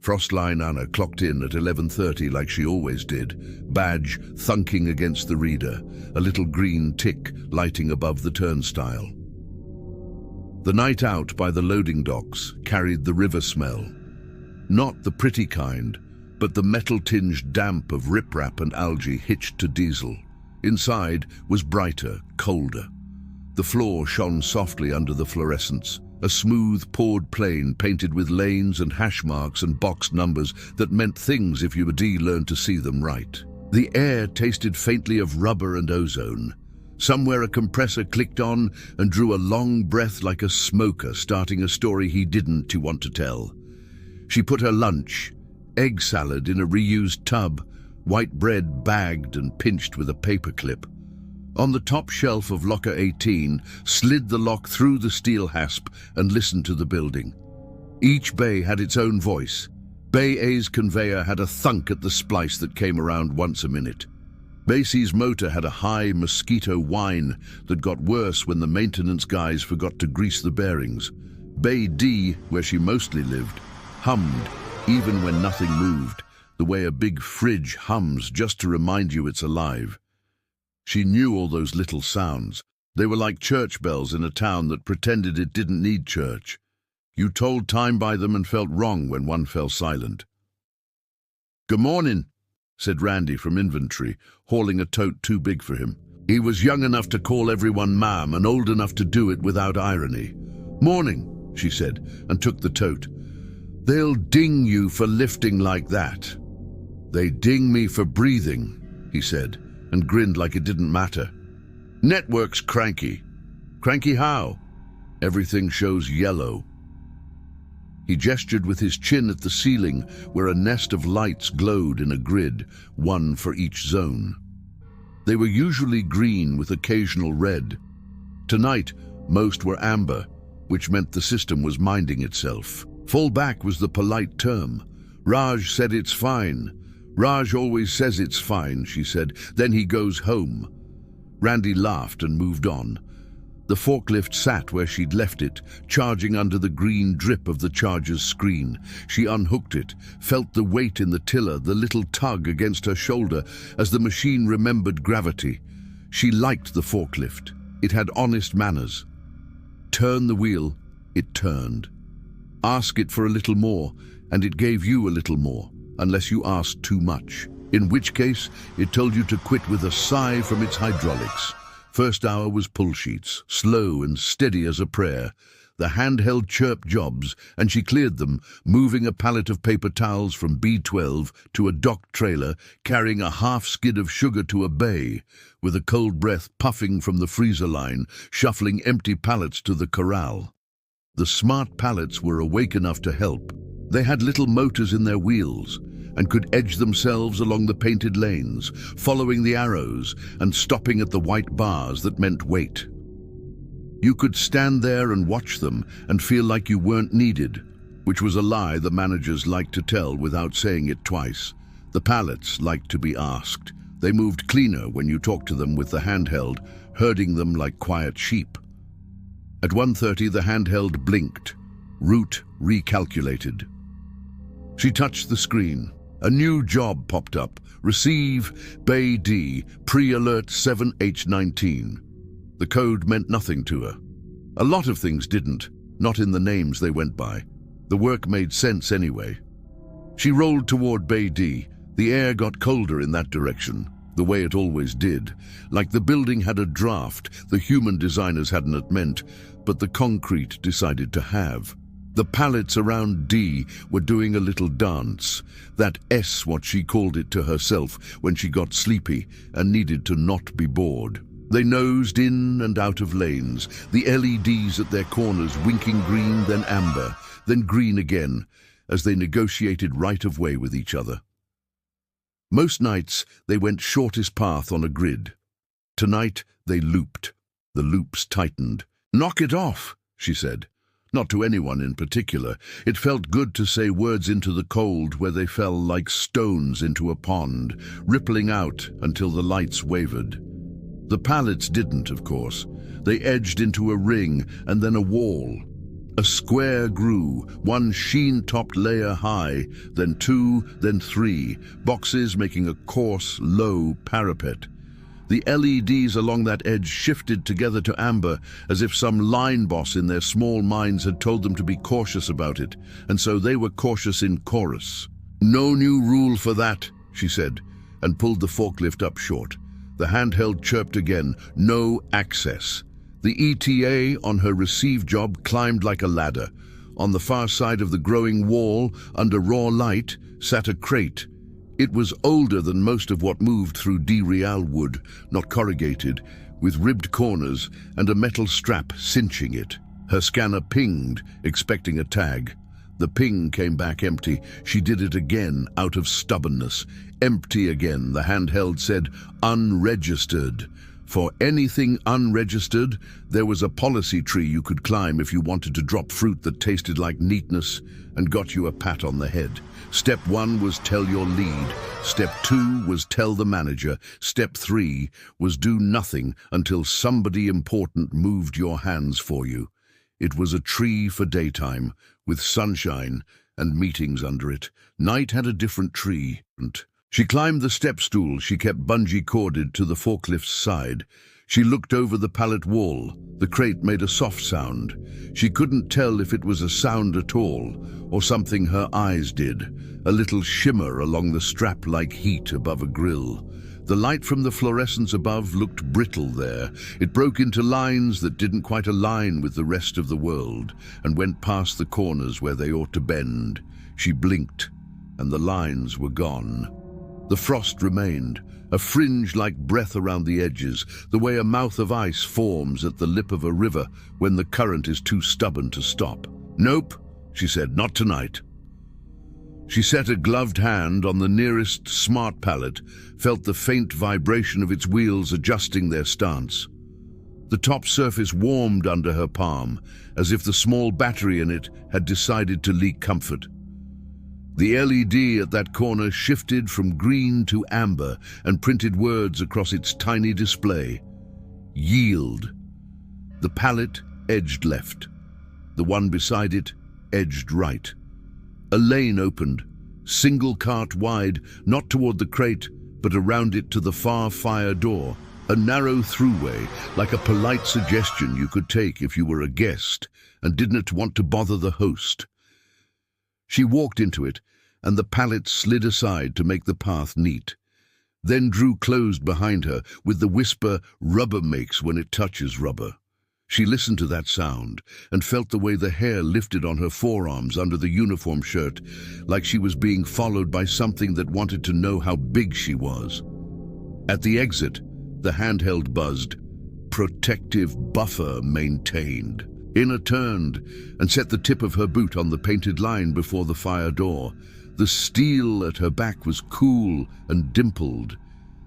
Frostline Anna clocked in at 11:30 like she always did, badge thunking against the reader, a little green tick lighting above the turnstile. The night out by the loading docks carried the river smell. Not the pretty kind, but the metal-tinged damp of riprap and algae hitched to diesel. Inside was brighter, colder. The floor shone softly under the fluorescence, a smooth, poured plain painted with lanes and hash marks and boxed numbers that meant things if you had learned to see them right. The air tasted faintly of rubber and ozone. Somewhere a compressor clicked on and drew a long breath like a smoker starting a story he didn't want to tell. She put her lunch, egg salad in a reused tub, white bread bagged and pinched with a paper clip. On the top shelf of locker 18, slid the lock through the steel hasp and listened to the building. Each bay had its own voice. Bay A's conveyor had a thunk at the splice that came around once a minute. Bay C's motor had a high mosquito whine that got worse when the maintenance guys forgot to grease the bearings. Bay D, where she mostly lived, hummed even when nothing moved, the way a big fridge hums just to remind you it's alive. She knew all those little sounds. They were like church bells in a town that pretended it didn't need church. You told time by them and felt wrong when one fell silent. "Good morning," said Randy from inventory, hauling a tote too big for him. He was young enough to call everyone ma'am and old enough to do it without irony. "Morning," she said, and took the tote. "They'll ding you for lifting like that." "They ding me for breathing," he said, and grinned like it didn't matter. "Network's cranky." "Cranky how?" "Everything shows yellow." He gestured with his chin at the ceiling, where a nest of lights glowed in a grid, one for each zone. They were usually green with occasional red. Tonight, most were amber, which meant the system was minding itself. Fall back was the polite term. "Raj said it's fine." "Raj always says it's fine," she said. "Then he goes home." Randy laughed and moved on. The forklift sat where she'd left it, charging under the green drip of the charger's screen. She unhooked it, felt the weight in the tiller, the little tug against her shoulder as the machine remembered gravity. She liked the forklift. It had honest manners. Turn the wheel, it turned. Ask it for a little more, and it gave you a little more, unless you asked too much, in which case it told you to quit with a sigh from its hydraulics. First hour was pull sheets, slow and steady as a prayer. The handheld chirped jobs, and she cleared them, moving a pallet of paper towels from B12 to a docked trailer, carrying a half skid of sugar to a bay, with a cold breath puffing from the freezer line, shuffling empty pallets to the corral. The smart pallets were awake enough to help. They had little motors in their wheels and could edge themselves along the painted lanes, following the arrows and stopping at the white bars that meant wait. You could stand there and watch them and feel like you weren't needed, which was a lie the managers liked to tell without saying it twice. The pallets liked to be asked. They moved cleaner when you talked to them with the handheld, herding them like quiet sheep. At 1:30 the handheld blinked. Route recalculated. She touched the screen. A new job popped up. Receive Bay D, pre-alert 7H19. The code meant nothing to her. A lot of things didn't, not in the names they went by. The work made sense anyway. She rolled toward Bay D. The air got colder in that direction, the way it always did, like the building had a draft the human designers hadn't meant, but the concrete decided to have. The pallets around D were doing a little dance, that S what she called it to herself when she got sleepy and needed to not be bored. They nosed in and out of lanes, the LEDs at their corners winking green, then amber, then green again, as they negotiated right-of-way with each other. Most nights they went shortest path on a grid. Tonight they looped. The loops tightened. "Knock it off," she said. Not to anyone in particular. It felt good to say words into the cold where they fell like stones into a pond, rippling out until the lights wavered. The pallets didn't, of course. They edged into a ring and then a wall. A square grew, one sheen-topped layer high, then two, then three, boxes making a coarse, low parapet. The LEDs along that edge shifted together to amber, as if some line boss in their small minds had told them to be cautious about it, and so they were cautious in chorus. "No new rule for that," she said, and pulled the forklift up short. The handheld chirped again, "No access." The ETA on her receive job climbed like a ladder. On the far side of the growing wall, under raw light, sat a crate. It was older than most of what moved through D-Real wood, not corrugated, with ribbed corners and a metal strap cinching it. Her scanner pinged, expecting a tag. The ping came back empty. She did it again, out of stubbornness. Empty again. The handheld said, "Unregistered." For anything unregistered, there was a policy tree you could climb if you wanted to drop fruit that tasted like neatness and got you a pat on the head. Step 1 was tell your lead. Step 2 was tell the manager. Step 3 was do nothing until somebody important moved your hands for you. It was a tree for daytime, with sunshine and meetings under it. Night had a different tree. She climbed the step stool she kept bungee corded to the forklift's side. She looked over the pallet wall. The crate made a soft sound. She couldn't tell if it was a sound at all, or something her eyes did, a little shimmer along the strap like heat above a grill. The light from the fluorescence above looked brittle there. It broke into lines that didn't quite align with the rest of the world, and went past the corners where they ought to bend. She blinked, and the lines were gone. The frost remained, a fringe like breath around the edges, the way a mouth of ice forms at the lip of a river when the current is too stubborn to stop. "Nope," she said, "not tonight." She set a gloved hand on the nearest smart pallet, felt the faint vibration of its wheels adjusting their stance. The top surface warmed under her palm, as if the small battery in it had decided to leak comfort. The LED at that corner shifted from green to amber and printed words across its tiny display. Yield. The pallet edged left. The one beside it edged right. A lane opened, single cart wide, not toward the crate, but around it to the far fire door. A narrow throughway, like a polite suggestion you could take if you were a guest and didn't want to bother the host. She walked into it, and the pallet slid aside to make the path neat, then drew closed behind her with the whisper rubber makes when it touches rubber. She listened to that sound and felt the way the hair lifted on her forearms under the uniform shirt, like she was being followed by something that wanted to know how big she was. At the exit, the handheld buzzed, "Protective buffer maintained." Ina turned and set the tip of her boot on the painted line before the fire door. The steel at her back was cool and dimpled.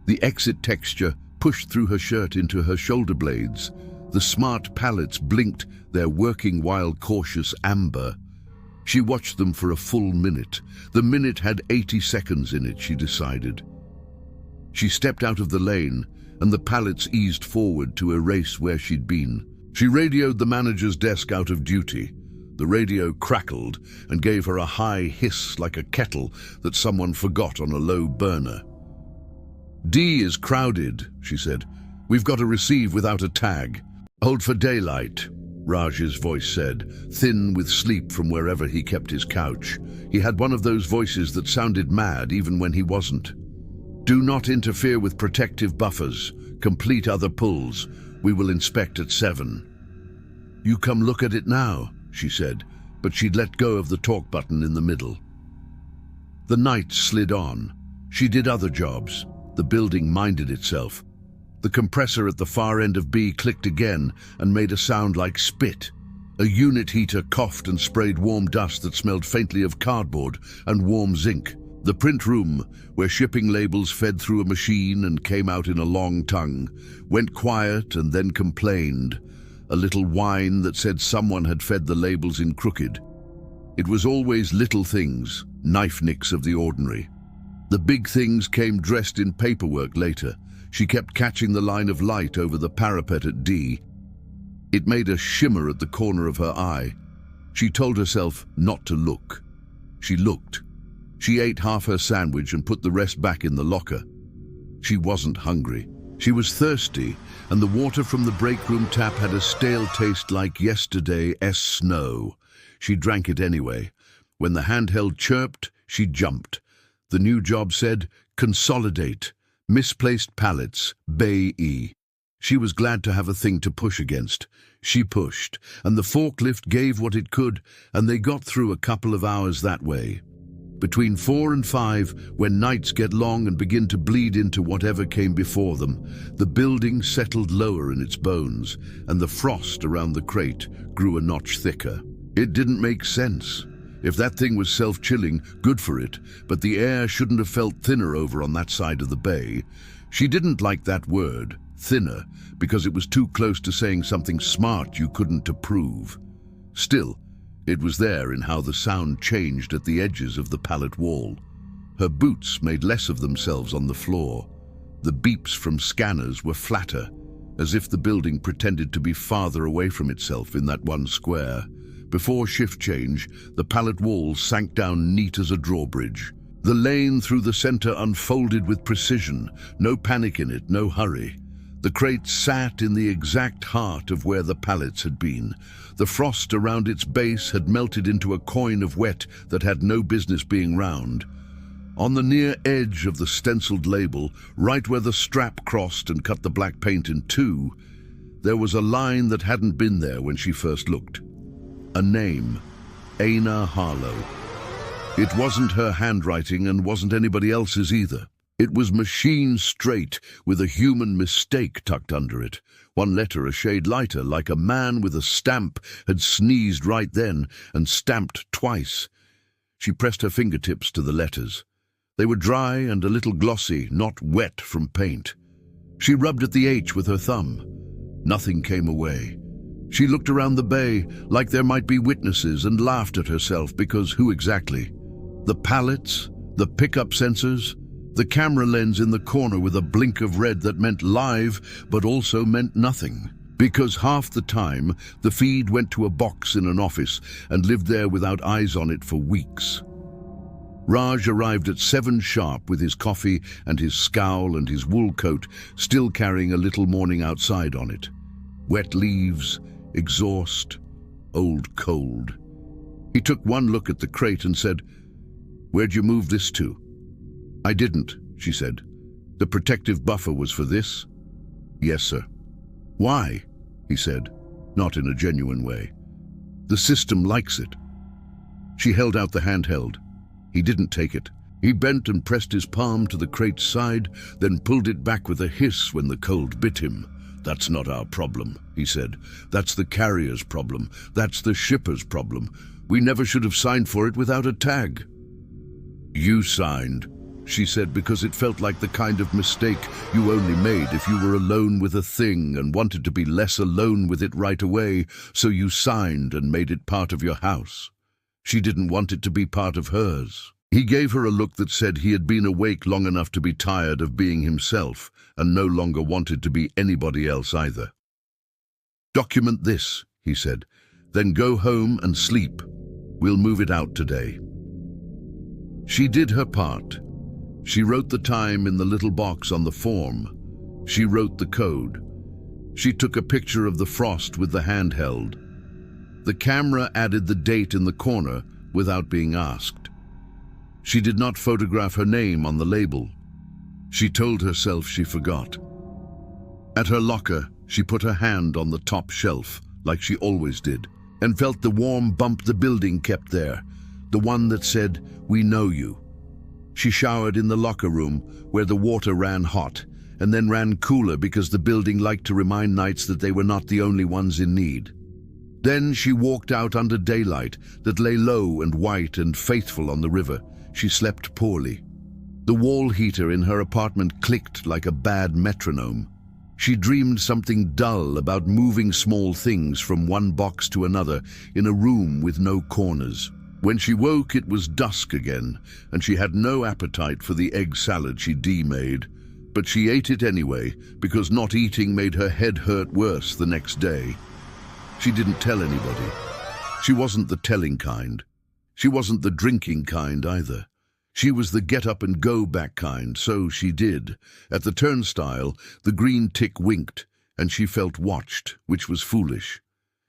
The exit texture pushed through her shirt into her shoulder blades. The smart pallets blinked their working while cautious amber. She watched them for a full minute. The minute had 80 seconds in it, she decided. She stepped out of the lane, and the pallets eased forward to erase where she'd been. She radioed the manager's desk out of duty. The radio crackled and gave her a high hiss like a kettle that someone forgot on a low burner. "D is crowded," she said. "We've got to receive without a tag." "Hold for daylight," Raj's voice said, thin with sleep from wherever he kept his couch. He had one of those voices that sounded mad even when he wasn't. "Do not interfere with protective buffers. Complete other pulls. We will inspect at 7. "You come look at it now," she said, but she'd let go of the talk button in the middle. The night slid on. She did other jobs. The building minded itself. The compressor at the far end of B clicked again and made a sound like spit. A unit heater coughed and sprayed warm dust that smelled faintly of cardboard and warm zinc. The print room, where shipping labels fed through a machine and came out in a long tongue, went quiet and then complained. A little whine that said someone had fed the labels in crooked. It was always little things, knife nicks of the ordinary. The big things came dressed in paperwork later. She kept catching the line of light over the parapet at D. It made a shimmer at the corner of her eye. She told herself not to look. She looked. She ate half her sandwich and put the rest back in the locker. She wasn't hungry. She was thirsty, and the water from the break room tap had a stale taste like yesterday's snow. She drank it anyway. When the handheld chirped, she jumped. The new job said, "Consolidate. Misplaced pallets, Bay E." She was glad to have a thing to push against. She pushed, and the forklift gave what it could, and they got through a couple of hours that way. Between 4 and 5, when nights get long and begin to bleed into whatever came before them, the building settled lower in its bones, and the frost around the crate grew a notch thicker. It didn't make sense. If that thing was self-chilling, good for it, but the air shouldn't have felt thinner over on that side of the bay. She didn't like that word, thinner, because it was too close to saying something smart you couldn't approve. Still, it was there in how the sound changed at the edges of the pallet wall. Her boots made less of themselves on the floor. The beeps from scanners were flatter, as if the building pretended to be farther away from itself in that one square. Before shift change, the pallet wall sank down neat as a drawbridge. The lane through the center unfolded with precision, no panic in it, no hurry. The crate sat in the exact heart of where the pallets had been. The frost around its base had melted into a coin of wet that had no business being round. On the near edge of the stenciled label, right where the strap crossed and cut the black paint in two, there was a line that hadn't been there when she first looked. A name, Aina Harlow. It wasn't her handwriting and wasn't anybody else's either. It was machine straight, with a human mistake tucked under it. One letter a shade lighter, like a man with a stamp had sneezed right then and stamped twice. She pressed her fingertips to the letters. They were dry and a little glossy, not wet from paint. She rubbed at the H with her thumb. Nothing came away. She looked around the bay like there might be witnesses and laughed at herself because who exactly? The pallets, the pickup sensors, the camera lens in the corner with a blink of red that meant live but also meant nothing. Because half the time, the feed went to a box in an office and lived there without eyes on it for weeks. Raj arrived at 7 sharp with his coffee and his scowl and his wool coat, still carrying a little morning outside on it. Wet leaves, exhaust, old cold. He took one look at the crate and said, "Where'd you move this to?" "I didn't," she said. "The protective buffer was for this?" "Yes, sir." "Why?" he said, not in a genuine way. "The system likes it." She held out the handheld. He didn't take it. He bent and pressed his palm to the crate's side, then pulled it back with a hiss when the cold bit him. "That's not our problem," he said. "That's the carrier's problem. That's the shipper's problem. We never should have signed for it without a tag." "You signed," she said, because it felt like the kind of mistake you only made if you were alone with a thing and wanted to be less alone with it right away, so you signed and made it part of your house. She didn't want it to be part of hers. He gave her a look that said he had been awake long enough to be tired of being himself and no longer wanted to be anybody else either. "Document this," he said, "then go home and sleep. We'll move it out today." She did her part. She wrote the time in the little box on the form. She wrote the code. She took a picture of the frost with the handheld. The camera added the date in the corner without being asked. She did not photograph her name on the label. She told herself she forgot. At her locker, she put her hand on the top shelf, like she always did, and felt the warm bump the building kept there, the one that said, "We know you." She showered in the locker room, where the water ran hot, and then ran cooler because the building liked to remind nights that they were not the only ones in need. Then she walked out under daylight that lay low and white and faithful on the river. She slept poorly. The wall heater in her apartment clicked like a bad metronome. She dreamed something dull about moving small things from one box to another in a room with no corners. When she woke, it was dusk again, and she had no appetite for the egg salad she made. But she ate it anyway, because not eating made her head hurt worse the next day. She didn't tell anybody. She wasn't the telling kind. She wasn't the drinking kind either. She was the get-up-and-go-back kind, so she did. At the turnstile, the green tick winked, and she felt watched, which was foolish.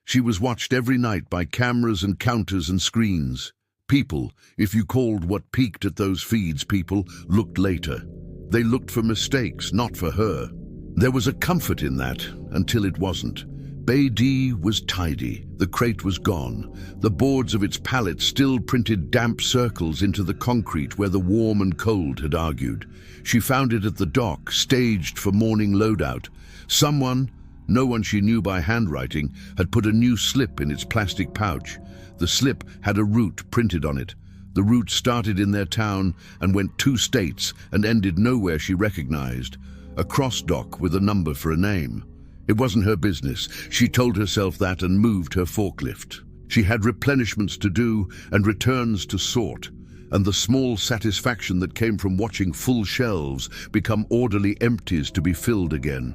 She was watched every night by cameras and counters and screens. People, if you called what peeked at those feeds people, looked later. They looked for mistakes, not for her. There was a comfort in that, until it wasn't. Bay D was tidy. The crate was gone. The boards of its pallets still printed damp circles into the concrete where the warm and cold had argued. She found it at the dock, staged for morning loadout. Someone, no one she knew by handwriting, had put a new slip in its plastic pouch. The slip had a route printed on it. The route started in their town and went 2 states and ended nowhere she recognized. A cross dock with a number for a name. It wasn't her business. She told herself that and moved her forklift. She had replenishments to do and returns to sort, and the small satisfaction that came from watching full shelves become orderly empties to be filled again.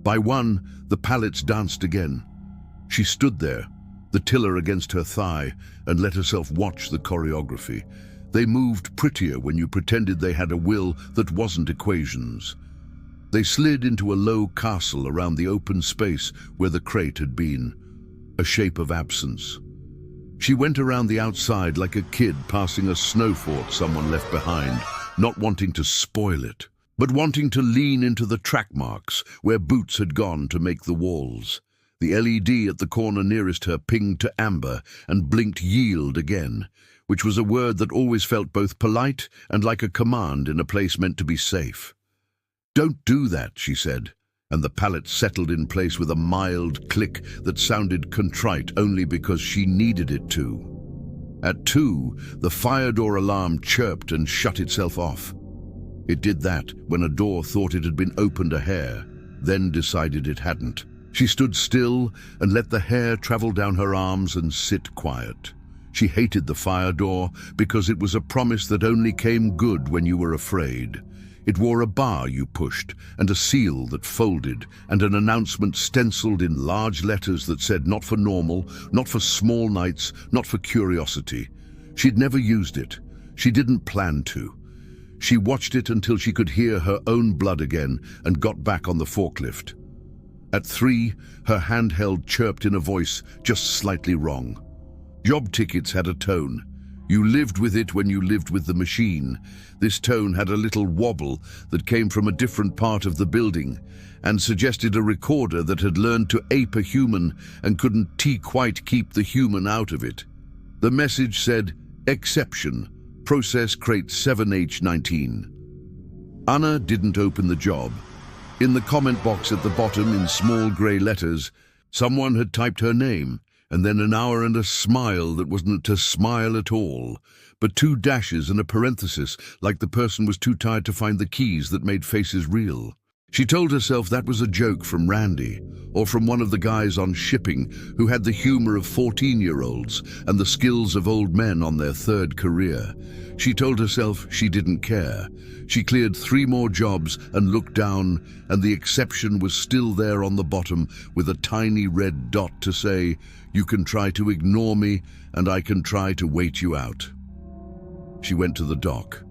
By one, the pallets danced again. She stood there, the tiller against her thigh, and let herself watch the choreography. They moved prettier when you pretended they had a will that wasn't equations. They slid into a low castle around the open space where the crate had been, a shape of absence. She went around the outside like a kid passing a snow fort someone left behind, not wanting to spoil it, but wanting to lean into the track marks where boots had gone to make the walls. The LED at the corner nearest her pinged to amber and blinked yield again, which was a word that always felt both polite and like a command in a place meant to be safe. "Don't do that," she said, and the pallet settled in place with a mild click that sounded contrite only because she needed it to. At 2, the fire door alarm chirped and shut itself off. It did that when a door thought it had been opened a hair, then decided it hadn't. She stood still and let the hair travel down her arms and sit quiet. She hated the fire door because it was a promise that only came good when you were afraid. It wore a bar you pushed, and a seal that folded, and an announcement stenciled in large letters that said not for normal, not for small nights, not for curiosity. She'd never used it. She didn't plan to. She watched it until she could hear her own blood again and got back on the forklift. At 3, her handheld chirped in a voice just slightly wrong. Job tickets had a tone. You lived with it when you lived with the machine. This tone had a little wobble that came from a different part of the building and suggested a recorder that had learned to ape a human and couldn't quite keep the human out of it. The message said, "Exception, process crate 7H19. Anna didn't open the job. In the comment box at the bottom in small grey letters, someone had typed her name, and then an hour and a smile that wasn't a smile at all, but 2 dashes and a parenthesis like the person was too tired to find the keys that made faces real. She told herself that was a joke from Randy, or from one of the guys on shipping who had the humor of 14-year-olds and the skills of old men on their 3rd career. She told herself she didn't care. She cleared 3 more jobs and looked down, and the exception was still there on the bottom with a tiny red dot to say, "You can try to ignore me, and I can try to wait you out." She went to the dock.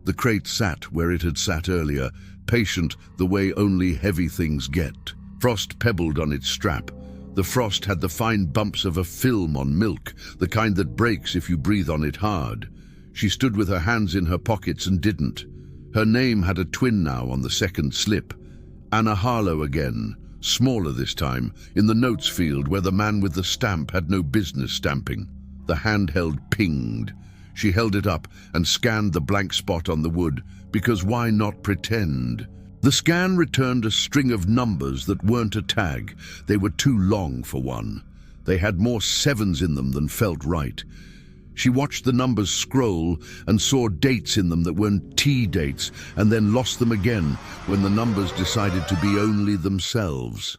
The crate sat where it had sat earlier, patient the way only heavy things get. Frost pebbled on its strap. The frost had the fine bumps of a film on milk, the kind that breaks if you breathe on it hard. She stood with her hands in her pockets and didn't. Her name had a twin now on the 2nd slip. Anna Harlow again, smaller this time, in the notes field where the man with the stamp had no business stamping. The handheld pinged. She held it up and scanned the blank spot on the wood, because why not pretend? The scan returned a string of numbers that weren't a tag. They were too long for one. They had more 7s in them than felt right. She watched the numbers scroll and saw dates in them that weren't T dates, and then lost them again when the numbers decided to be only themselves.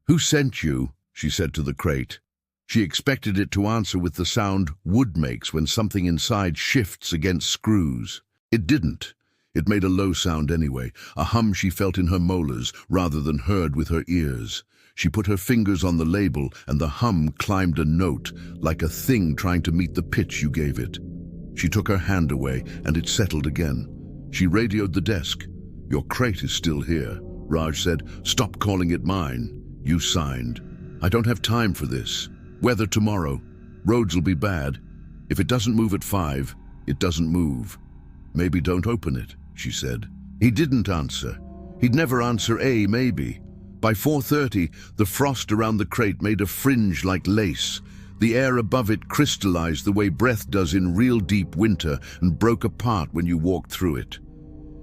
"Who sent you?" she said to the crate. She expected it to answer with the sound wood makes when something inside shifts against screws. It didn't. It made a low sound anyway, a hum she felt in her molars rather than heard with her ears. She put her fingers on the label and the hum climbed a note, like a thing trying to meet the pitch you gave it. She took her hand away and it settled again. She radioed the desk. "Your crate is still here." Raj said, "Stop calling it mine." You signed. "I don't have time for this. Weather tomorrow. Roads will be bad. If it doesn't move at 5, it doesn't move." "Maybe don't open it," she said. He didn't answer. He'd never answer a maybe. By 4:30, the frost around the crate made a fringe like lace. The air above it crystallized the way breath does in real deep winter and broke apart when you walked through it.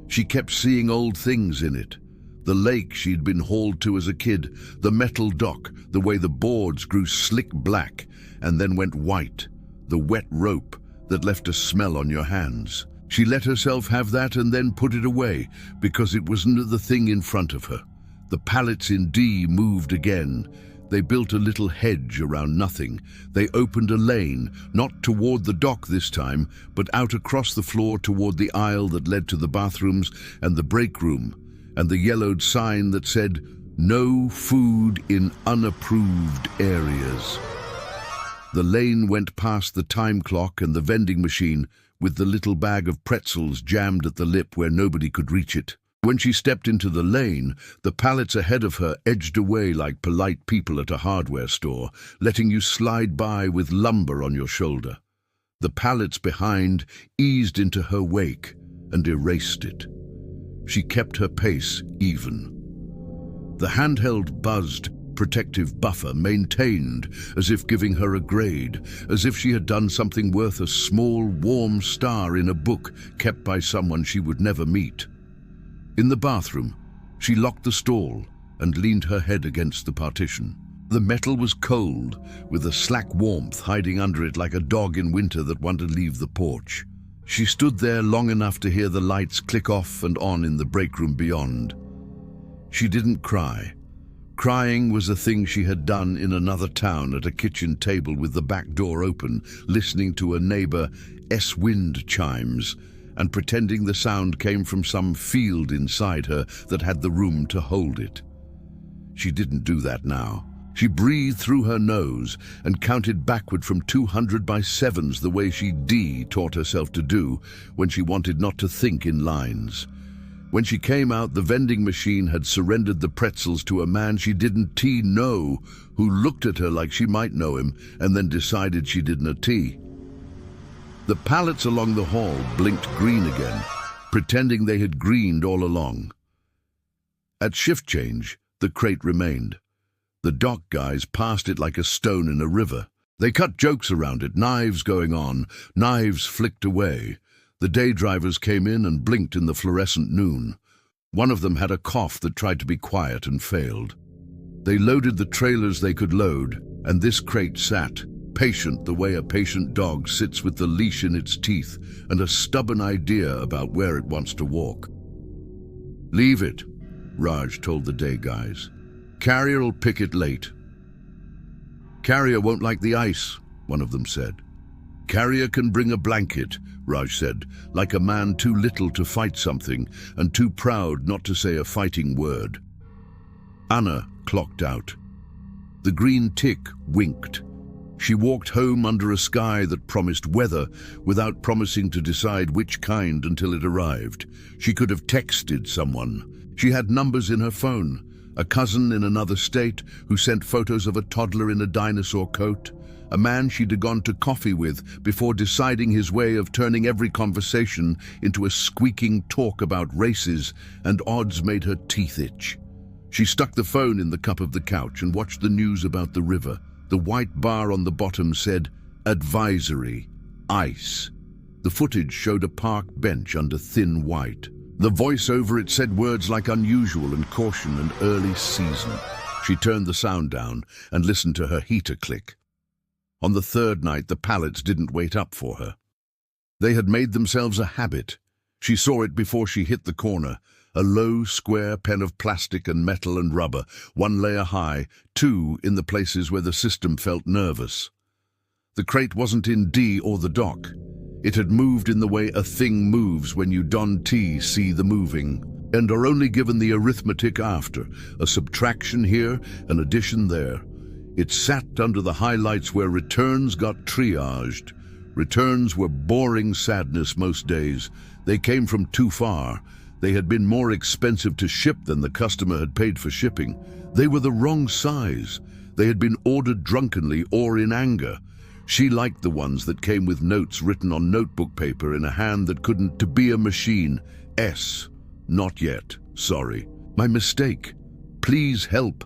She kept seeing old things in it. The lake she'd been hauled to as a kid, the metal dock, the way the boards grew slick black and then went white, the wet rope that left a smell on your hands. She let herself have that and then put it away because it wasn't the thing in front of her. The pallets in D moved again. They built a little hedge around nothing. They opened a lane, not toward the dock this time, but out across the floor toward the aisle that led to the bathrooms and the break room, and the yellowed sign that said, "No food in unapproved areas." The lane went past the time clock and the vending machine, with the little bag of pretzels jammed at the lip where nobody could reach it. When she stepped into the lane, the pallets ahead of her edged away like polite people at a hardware store, letting you slide by with lumber on your shoulder. The pallets behind eased into her wake and erased it. She kept her pace even. The handheld buzzed protective buffer maintained, as if giving her a grade, as if she had done something worth a small, warm star in a book kept by someone she would never meet. In the bathroom, she locked the stall and leaned her head against the partition. The metal was cold, with a slack warmth hiding under it like a dog in winter that wanted to leave the porch. She stood there long enough to hear the lights click off and on in the break room beyond. She didn't cry. Crying was a thing she had done in another town at a kitchen table with the back door open, listening to a neighbor's wind chimes and pretending the sound came from some field inside her that had the room to hold it. She didn't do that now. She breathed through her nose and counted backward from 200 by sevens the way she taught herself to do when she wanted not to think in lines. When she came out, the vending machine had surrendered the pretzels to a man she didn't know, who looked at her like she might know him and then decided she didn't tea. The pallets along the hall blinked green again, pretending they had greened all along. At shift change, the crate remained. The dock guys passed it like a stone in a river. They cut jokes around it, knives going on, knives flicked away. The day drivers came in and blinked in the fluorescent noon. One of them had a cough that tried to be quiet and failed. They loaded the trailers they could load, and this crate sat, patient the way a patient dog sits with the leash in its teeth and a stubborn idea about where it wants to walk. "Leave it," Raj told the day guys. "Carrier'll pick it late." "Carrier won't like the ice," one of them said. "Carrier can bring a blanket," Raj said, like a man too little to fight something and too proud not to say a fighting word. Anna clocked out. The green tick winked. She walked home under a sky that promised weather without promising to decide which kind until it arrived. She could have texted someone. She had numbers in her phone. A cousin in another state who sent photos of a toddler in a dinosaur coat. A man she'd gone to coffee with before deciding his way of turning every conversation into a squeaking talk about races, and odds made her teeth itch. She stuck the phone in the cup of the couch and watched the news about the river. The white bar on the bottom said, "Advisory, ice." The footage showed a park bench under thin white. The voice over it said words like unusual and caution and early season. She turned the sound down and listened to her heater click. On the third night, the pallets didn't wait up for her. They had made themselves a habit. She saw it before she hit the corner, a low, square pen of plastic and metal and rubber, one layer high, two in the places where the system felt nervous. The crate wasn't in D or the dock. It had moved in the way a thing moves when you see the moving. and are only given the arithmetic after, a subtraction here, an addition there. It sat under the highlights where returns got triaged. Returns were boring sadness most days. They came from too far. They had been more expensive to ship than the customer had paid for shipping. They were the wrong size. They had been ordered drunkenly or in anger. She liked the ones that came with notes written on notebook paper in a hand that couldn't. To be a machine. S. Not yet. Sorry. My mistake. Please help.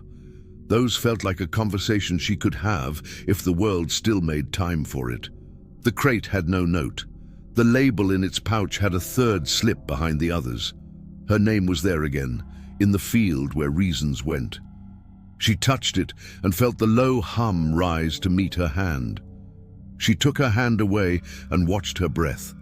Those felt like a conversation she could have if the world still made time for it. The crate had no note. The label in its pouch had a third slip behind the others. Her name was there again, in the field where reasons went. She touched it and felt the low hum rise to meet her hand. She took her hand away and watched her breath.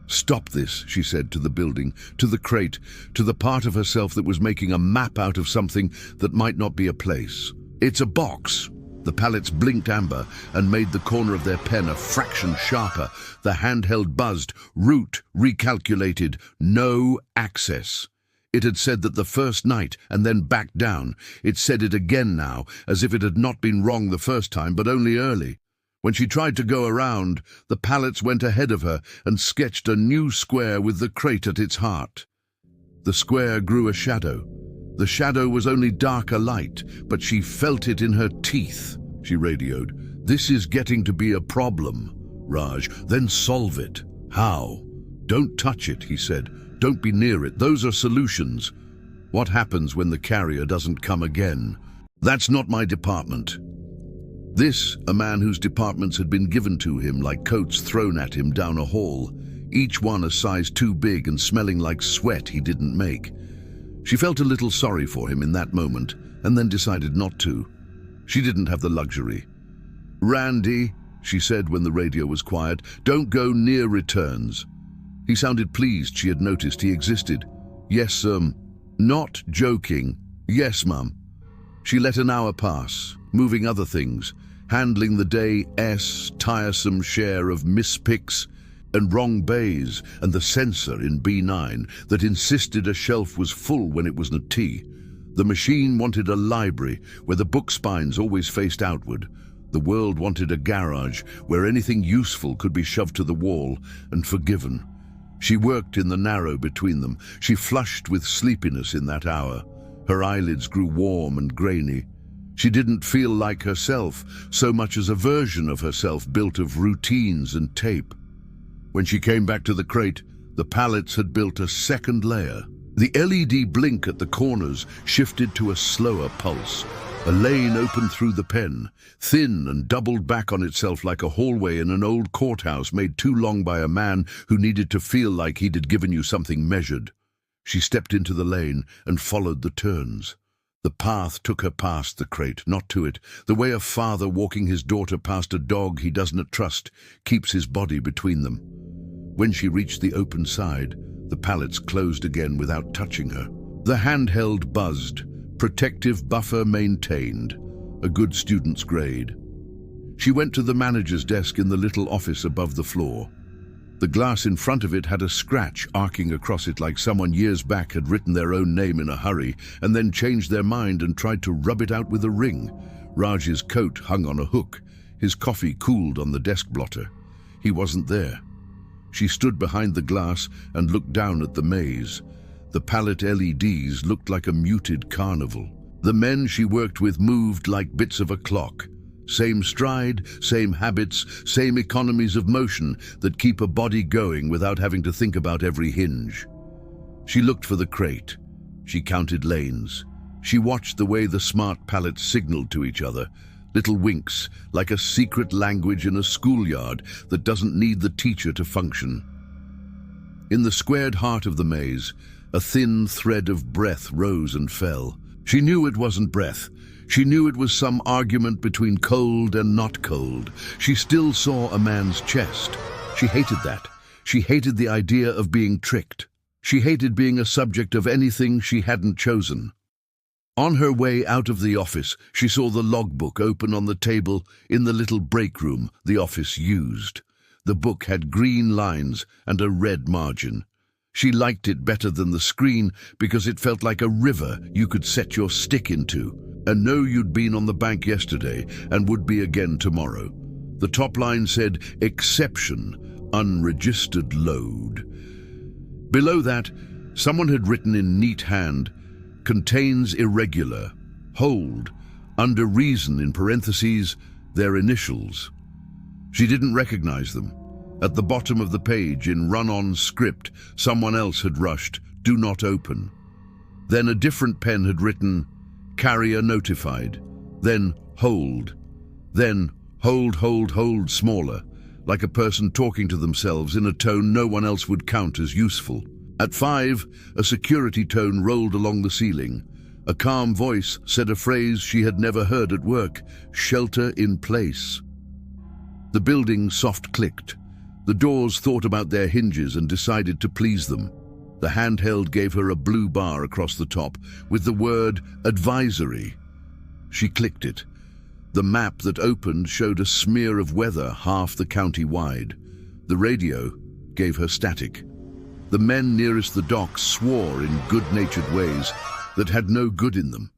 Stop this, she said to the building, to the crate, to the part of herself that was making a map out of something that might not be a place. It's a box. The pallets blinked amber and made the corner of their pen a fraction sharper. The handheld buzzed, route recalculated, no access. It had said that the first night and then back down. It said it again now, as if it had not been wrong the first time, but only early. When she tried to go around, the pallets went ahead of her and sketched a new square with the crate at its heart. The square grew a shadow. The shadow was only darker light, but she felt it in her teeth. She radioed, "This is getting to be a problem, Raj. Then solve it." "How?" "Don't touch it," he said. "Don't be near it. Those are solutions." "What happens when the carrier doesn't come again?" "That's not my department." This, a man whose departments had been given to him like coats thrown at him down a hall, each one a size too big and smelling like sweat he didn't make. She felt a little sorry for him in that moment, and then decided not to. She didn't have the luxury. "Randy," she said when the radio was quiet, "don't go near returns." He sounded pleased she had noticed he existed. "Yes, not joking. Yes, Mum." She let an hour pass, moving other things, handling the day's tiresome share of mispicks and wrong bays, and the sensor in B9 that insisted a shelf was full when it was not T. The machine wanted a library where the book spines always faced outward. The world wanted a garage where anything useful could be shoved to the wall and forgiven. She worked in the narrow between them. She flushed with sleepiness in that hour. Her eyelids grew warm and grainy. She didn't feel like herself, so much as a version of herself built of routines and tape. When she came back to the crate, the pallets had built a second layer. The LED blink at the corners shifted to a slower pulse. A lane opened through the pen, thin and doubled back on itself like a hallway in an old courthouse made too long by a man who needed to feel like he'd given you something measured. She stepped into the lane and followed the turns. The path took her past the crate, not to it, the way a father walking his daughter past a dog he doesn't trust keeps his body between them. When she reached the open side, the pallets closed again without touching her. The handheld buzzed, protective buffer maintained, a good student's grade. She went to the manager's desk in the little office above the floor. The glass in front of it had a scratch arcing across it like someone years back had written their own name in a hurry and then changed their mind and tried to rub it out with a ring. Raj's coat hung on a hook. His coffee cooled on the desk blotter. He wasn't there. She stood behind the glass and looked down at the maze. The pallet LEDs looked like a muted carnival. The men she worked with moved like bits of a clock. Same stride, same habits, same economies of motion that keep a body going without having to think about every hinge. She looked for the crate. She counted lanes. She watched the way the smart pallets signaled to each other. Little winks, like a secret language in a schoolyard that doesn't need the teacher to function. In the squared heart of the maze, a thin thread of breath rose and fell. She knew it wasn't breath. She knew it was some argument between cold and not cold. She still saw a man's chest. She hated that. She hated the idea of being tricked. She hated being a subject of anything she hadn't chosen. On her way out of the office, she saw the logbook open on the table in the little break room the office used. The book had green lines and a red margin. She liked it better than the screen because it felt like a river you could set your stick into and know you'd been on the bank yesterday and would be again tomorrow. The top line said, "Exception, unregistered load." Below that, someone had written in neat hand, "Contains irregular, hold, under reason in parentheses, their initials." She didn't recognize them. At the bottom of the page, in run-on script, someone else had rushed, "Do not open." Then a different pen had written, "Carrier notified." Then, "Hold." Then, "Hold, hold, hold," smaller, like a person talking to themselves in a tone no one else would count as useful. At 5, a security tone rolled along the ceiling. A calm voice said a phrase she had never heard at work, "Shelter in place." The building soft clicked. The doors thought about their hinges and decided to please them. The handheld gave her a blue bar across the top with the word "advisory." She clicked it. The map that opened showed a smear of weather half the county wide. The radio gave her static. The men nearest the docks swore in good-natured ways that had no good in them.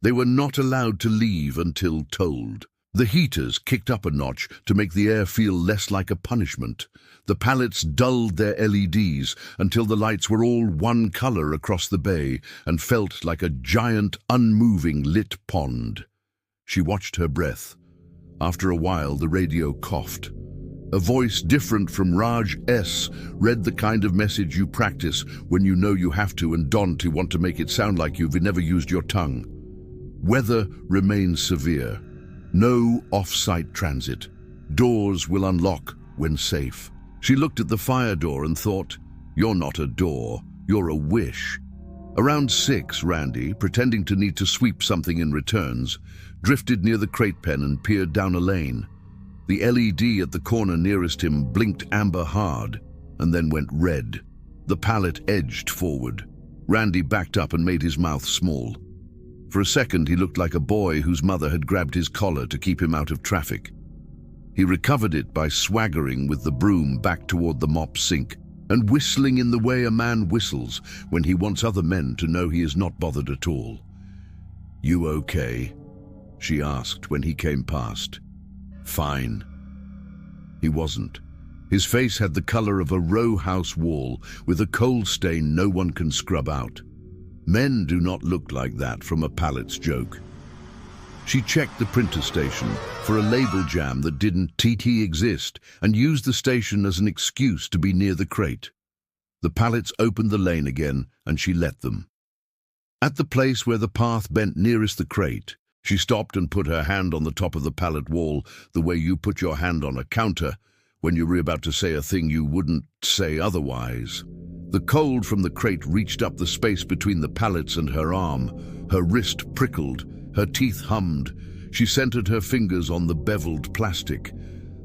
They were not allowed to leave until told. The heaters kicked up a notch to make the air feel less like a punishment. The pallets dulled their LEDs until the lights were all one color across the bay and felt like a giant, unmoving lit pond. She watched her breath. After a while, the radio coughed. A voice different from Raj S. read the kind of message you practice when you know you have to and don't want to make it sound like you've never used your tongue. Weather remains severe. No off-site transit. Doors will unlock when safe. She looked at the fire door and thought, "You're not a door, you're a wish." Around 6, Randy, pretending to need to sweep something in returns, drifted near the crate pen and peered down a lane. The LED at the corner nearest him blinked amber hard and then went red. The pallet edged forward. Randy backed up and made his mouth small. For a second, he looked like a boy whose mother had grabbed his collar to keep him out of traffic. He recovered it by swaggering with the broom back toward the mop sink and whistling in the way a man whistles when he wants other men to know he is not bothered at all. "You okay?" she asked when he came past. "Fine." He wasn't. His face had the color of a row house wall with a coal stain no one can scrub out. Men do not look like that from a pallet's joke. She checked the printer station for a label jam that didn't exist and used the station as an excuse to be near the crate. The pallets opened the lane again and she let them. At the place where the path bent nearest the crate, she stopped and put her hand on the top of the pallet wall the way you put your hand on a counter when you were about to say a thing you wouldn't say otherwise. The cold from the crate reached up the space between the pallets and her arm. Her wrist prickled, her teeth hummed. She centered her fingers on the beveled plastic.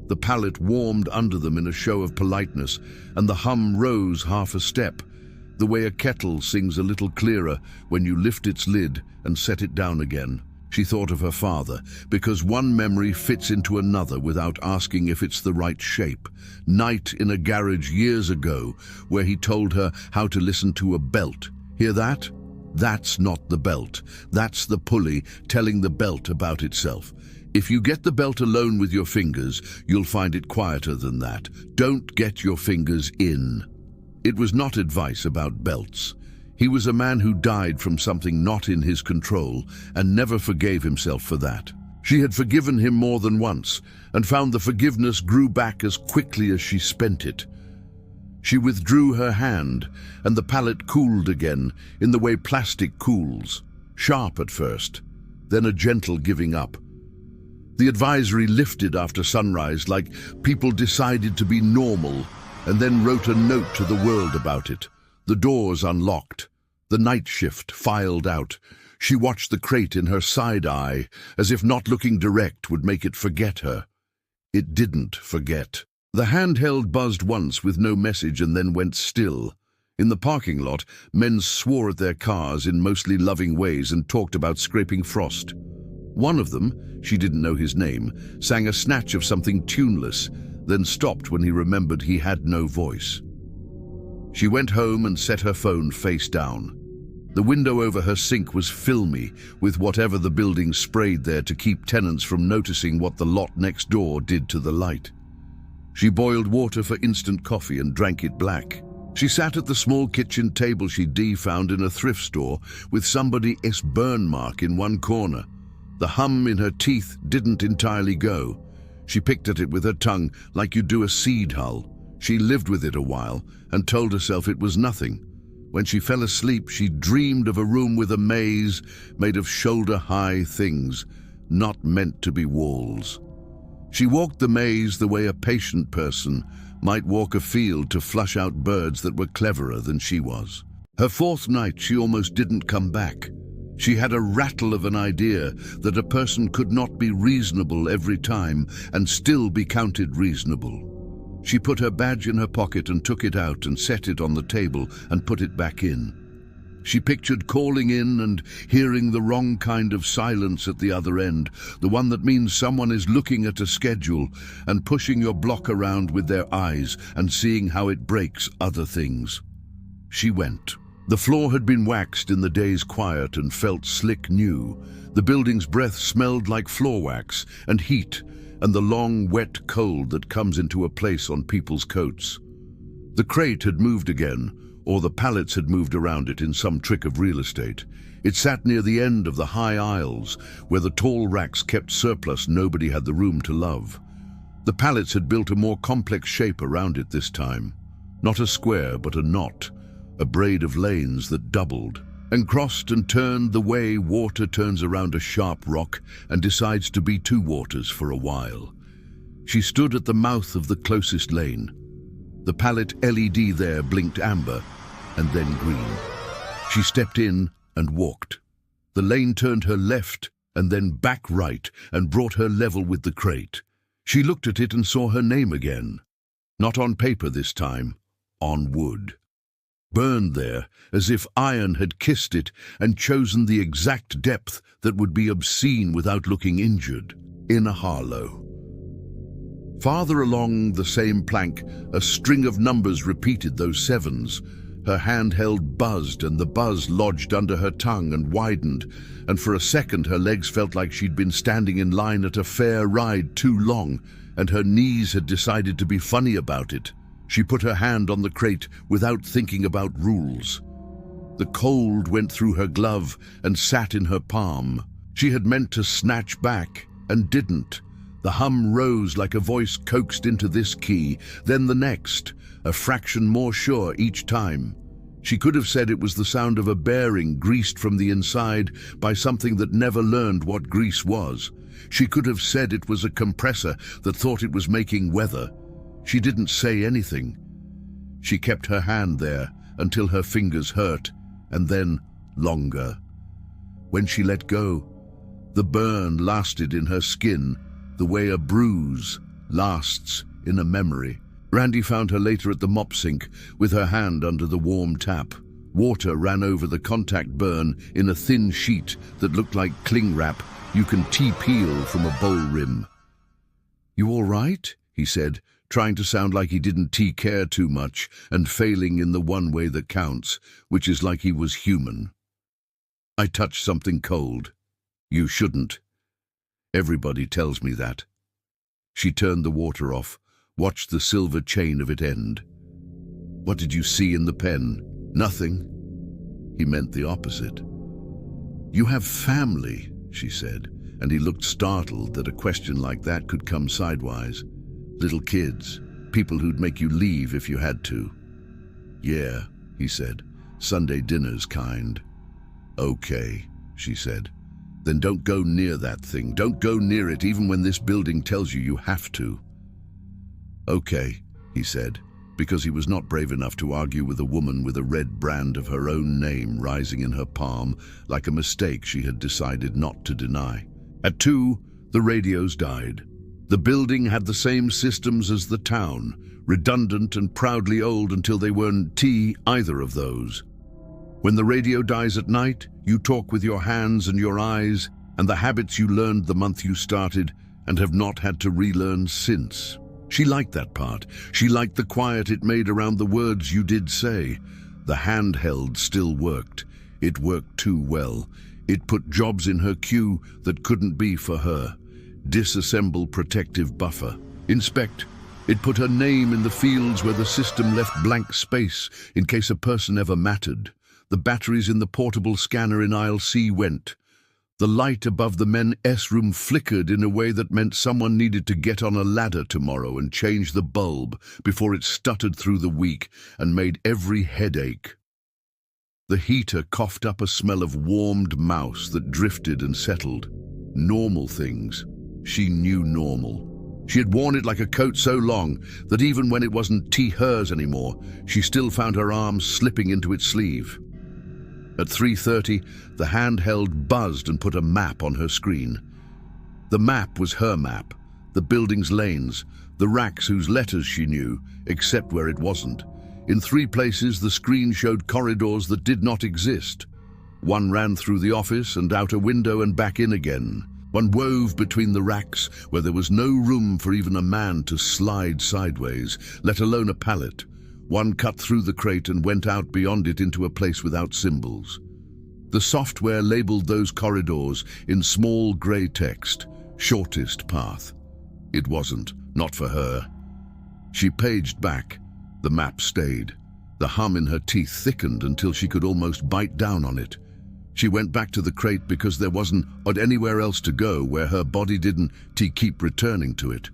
The pallet warmed under them in a show of politeness, and the hum rose half a step, the way a kettle sings a little clearer when you lift its lid and set it down again. She thought of her father, because one memory fits into another without asking if it's the right shape. Night in a garage years ago, where he told her how to listen to a belt. Hear that? That's not the belt. That's the pulley telling the belt about itself. If you get the belt alone with your fingers, you'll find it quieter than that. Don't get your fingers in. It was not advice about belts. He was a man who died from something not in his control and never forgave himself for that. She had forgiven him more than once and found the forgiveness grew back as quickly as she spent it. She withdrew her hand and the pallet cooled again in the way plastic cools, sharp at first, then a gentle giving up. The advisory lifted after sunrise like people decided to be normal and then wrote a note to the world about it. The doors unlocked. The night shift filed out. She watched the crate in her side eye, as if not looking direct would make it forget her. It didn't forget. The handheld buzzed once with no message and then went still. In the parking lot, men swore at their cars in mostly loving ways and talked about scraping frost. One of them, she didn't know his name, sang a snatch of something tuneless, then stopped when he remembered he had no voice. She went home and set her phone face down. The window over her sink was filmy with whatever the building sprayed there to keep tenants from noticing what the lot next door did to the light. She boiled water for instant coffee and drank it black. She sat at the small kitchen table she'd found in a thrift store with somebody's burn mark in one corner. The hum in her teeth didn't entirely go. She picked at it with her tongue like you do a seed hull. She lived with it a while and told herself it was nothing. When she fell asleep, she dreamed of a room with a maze made of shoulder-high things, not meant to be walls. She walked the maze the way a patient person might walk a field to flush out birds that were cleverer than she was. Her fourth night, she almost didn't come back. She had a rattle of an idea that a person could not be reasonable every time and still be counted reasonable. She put her badge in her pocket and took it out and set it on the table and put it back in. She pictured calling in and hearing the wrong kind of silence at the other end, the one that means someone is looking at a schedule and pushing your block around with their eyes and seeing how it breaks other things. She went. The floor had been waxed in the day's quiet and felt slick new. The building's breath smelled like floor wax and heat and the long, wet cold that comes into a place on people's coats. The crate had moved again, or the pallets had moved around it in some trick of real estate. It sat near the end of the high aisles, where the tall racks kept surplus nobody had the room to love. The pallets had built a more complex shape around it this time. Not a square, but a knot, a braid of lanes that doubled and crossed and turned the way water turns around a sharp rock and decides to be two waters for a while. She stood at the mouth of the closest lane. The pallet LED there blinked amber and then green. She stepped in and walked. The lane turned her left and then back right and brought her level with the crate. She looked at it and saw her name again. Not on paper this time, on wood. Burned there, as if iron had kissed it and chosen the exact depth that would be obscene without looking injured, in a Harlow. Farther along the same plank, a string of numbers repeated those sevens. Her handheld buzzed and the buzz lodged under her tongue and widened, and for a second her legs felt like she'd been standing in line at a fair ride too long, and her knees had decided to be funny about it. She put her hand on the crate without thinking about rules. The cold went through her glove and sat in her palm. She had meant to snatch back and didn't. The hum rose like a voice coaxed into this key, then the next, a fraction more sure each time. She could have said it was the sound of a bearing greased from the inside by something that never learned what grease was. She could have said it was a compressor that thought it was making weather. She didn't say anything. She kept her hand there until her fingers hurt, and then longer. When she let go, the burn lasted in her skin the way a bruise lasts in a memory. Randy found her later at the mop sink with her hand under the warm tap. Water ran over the contact burn in a thin sheet that looked like cling wrap you can peel from a bowl rim. "You all right?" he said, trying to sound like he didn't care too much and failing in the one way that counts, which is like he was human. "I touched something cold. You shouldn't. Everybody tells me that." She turned the water off, watched the silver chain of it end. "What did you see in the pen?" "Nothing." He meant the opposite. "You have family," she said, and he looked startled that a question like that could come sidewise. "Little kids, people who'd make you leave if you had to." "Yeah," he said, "Sunday dinners kind." "Okay," she said. "Then don't go near that thing. Don't go near it even when this building tells you you have to." "Okay," he said, because he was not brave enough to argue with a woman with a red brand of her own name rising in her palm like a mistake she had decided not to deny. At 2, the radios died. The building had the same systems as the town, redundant and proudly old until they weren't either of those. When the radio dies at night, you talk with your hands and your eyes, and the habits you learned the month you started and have not had to relearn since. She liked that part. She liked the quiet it made around the words you did say. The handheld still worked. It worked too well. It put jobs in her queue that couldn't be for her. Disassemble protective buffer. Inspect. It put her name in the fields where the system left blank space in case a person ever mattered. The batteries in the portable scanner in aisle C went. The light above the men's room flickered in a way that meant someone needed to get on a ladder tomorrow and change the bulb before it stuttered through the week and made every head ache. The heater coughed up a smell of warmed mouse that drifted and settled. Normal things. She knew normal. She had worn it like a coat so long that even when it wasn't hers anymore, she still found her arms slipping into its sleeve. At 3:30, the handheld buzzed and put a map on her screen. The map was her map, the building's lanes, the racks whose letters she knew, except where it wasn't. In 3 places, the screen showed corridors that did not exist. One ran through the office and out a window and back in again. One wove between the racks where there was no room for even a man to slide sideways, let alone a pallet. One cut through the crate and went out beyond it into a place without symbols. The software labeled those corridors in small grey text, shortest path. It wasn't, not for her. She paged back. The map stayed. The hum in her teeth thickened until she could almost bite down on it. She went back to the crate because there wasn't anywhere else to go where her body didn't keep returning to it.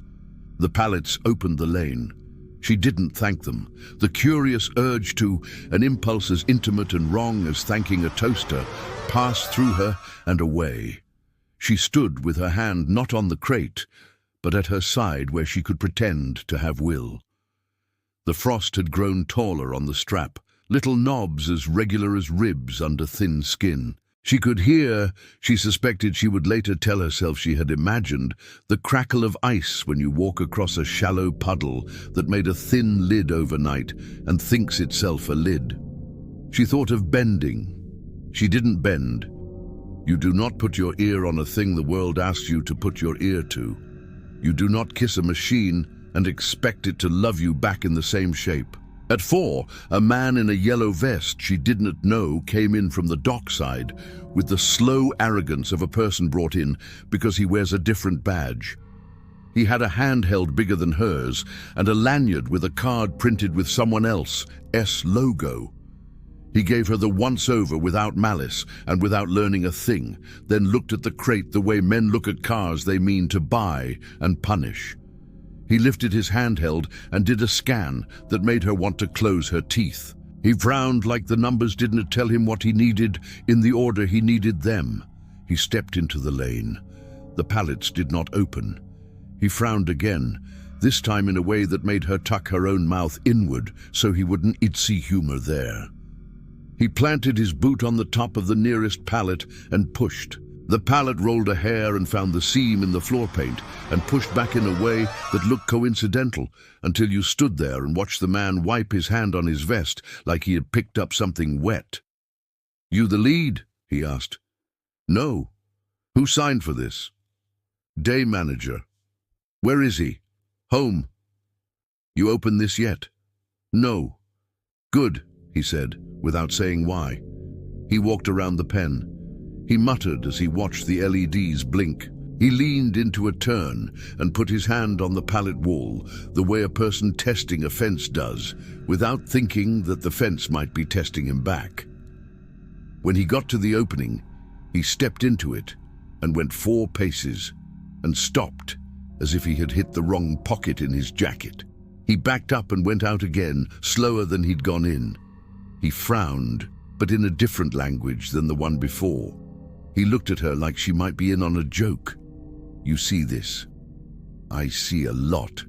The pallets opened the lane. She didn't thank them. The curious urge to, an impulse as intimate and wrong as thanking a toaster, passed through her and away. She stood with her hand not on the crate, but at her side where she could pretend to have will. The frost had grown taller on the strap, little knobs as regular as ribs under thin skin. She could hear, she suspected she would later tell herself she had imagined, the crackle of ice when you walk across a shallow puddle that made a thin lid overnight and thinks itself a lid. She thought of bending. She didn't bend. You do not put your ear on a thing the world asks you to put your ear to. You do not kiss a machine and expect it to love you back in the same shape. At 4, a man in a yellow vest she didn't know came in from the dockside with the slow arrogance of a person brought in because he wears a different badge. He had a handheld bigger than hers and a lanyard with a card printed with someone else's logo. He gave her the once-over without malice and without learning a thing, then looked at the crate the way men look at cars they mean to buy and punish. He lifted his handheld and did a scan that made her want to close her teeth. He frowned like the numbers didn't tell him what he needed in the order he needed them. He stepped into the lane. The pallets did not open. He frowned again, this time in a way that made her tuck her own mouth inward so he wouldn't see humor there. He planted his boot on the top of the nearest pallet and pushed. The pallet rolled a hair and found the seam in the floor paint and pushed back in a way that looked coincidental until you stood there and watched the man wipe his hand on his vest like he had picked up something wet. "You the lead?" he asked. "No." "Who signed for this?" "Day manager." "Where is he?" "Home." "You opened this yet?" "No." "Good," he said, without saying why. He walked around the pen. He muttered as he watched the LEDs blink. He leaned into a turn and put his hand on the pallet wall, the way a person testing a fence does, without thinking that the fence might be testing him back. When he got to the opening, he stepped into it and went 4 paces and stopped as if he had hit the wrong pocket in his jacket. He backed up and went out again, slower than he'd gone in. He frowned, but in a different language than the one before. He looked at her like she might be in on a joke. "You see this?" "I see a lot."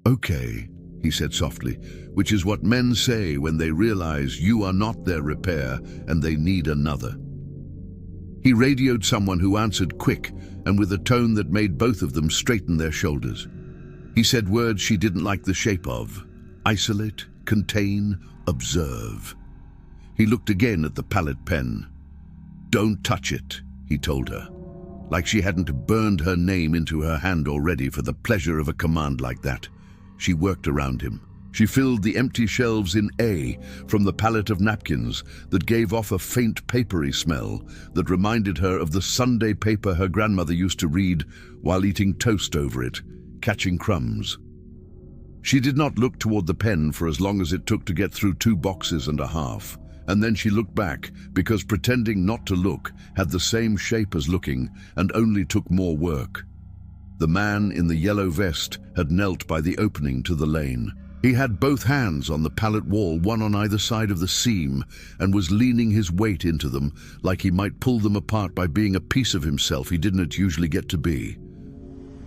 "Okay," he said softly, which is what men say when they realize you are not their repair and they need another. He radioed someone who answered quick and with a tone that made both of them straighten their shoulders. He said words she didn't like the shape of. Isolate, contain, observe. He looked again at the pallet pen. "Don't touch it," he told her, like she hadn't burned her name into her hand already for the pleasure of a command like that. She worked around him. She filled the empty shelves in A from the pallet of napkins that gave off a faint papery smell that reminded her of the Sunday paper her grandmother used to read while eating toast over it, catching crumbs. She did not look toward the pen for as long as it took to get through 2.5 boxes, and then she looked back because pretending not to look had the same shape as looking and only took more work. The man in the yellow vest had knelt by the opening to the lane. He had both hands on the pallet wall, one on either side of the seam, and was leaning his weight into them like he might pull them apart by being a piece of himself he didn't usually get to be.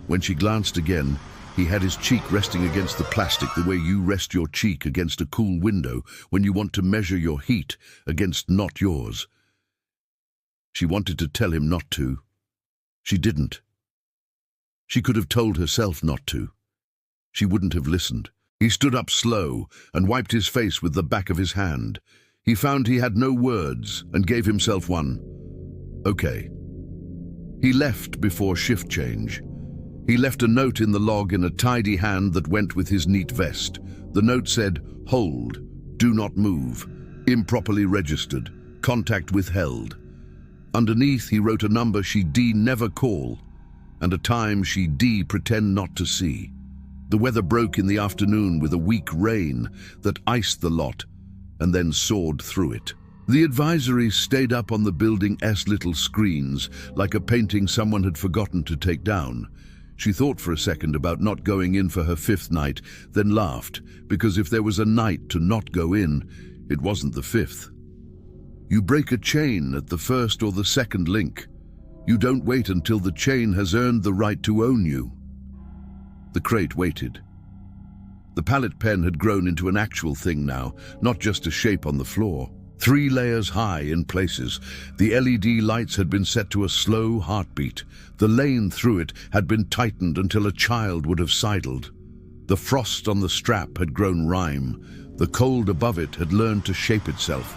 When she glanced again, he had his cheek resting against the plastic the way you rest your cheek against a cool window when you want to measure your heat against not yours. She wanted to tell him not to. She didn't. She could have told herself not to. She wouldn't have listened. He stood up slow and wiped his face with the back of his hand. He found he had no words and gave himself one. Okay. He left before shift change. He left a note in the log in a tidy hand that went with his neat vest. The note said, "Hold, do not move, improperly registered, contact withheld." Underneath he wrote a number she'd never call and a time she'd pretend not to see. The weather broke in the afternoon with a weak rain that iced the lot and then soared through it. The advisories stayed up on the building's little screens like a painting someone had forgotten to take down. She thought for a second about not going in for her 5th night, then laughed, because if there was a night to not go in, it wasn't the 5th. You break a chain at the 1st or the 2nd link. You don't wait until the chain has earned the right to own you. The crate waited. The pallet pen had grown into an actual thing now, not just a shape on the floor. 3 layers high in places. The LED lights had been set to a slow heartbeat. The lane through it had been tightened until a child would have sidled. The frost on the strap had grown rime. The cold above it had learned to shape itself.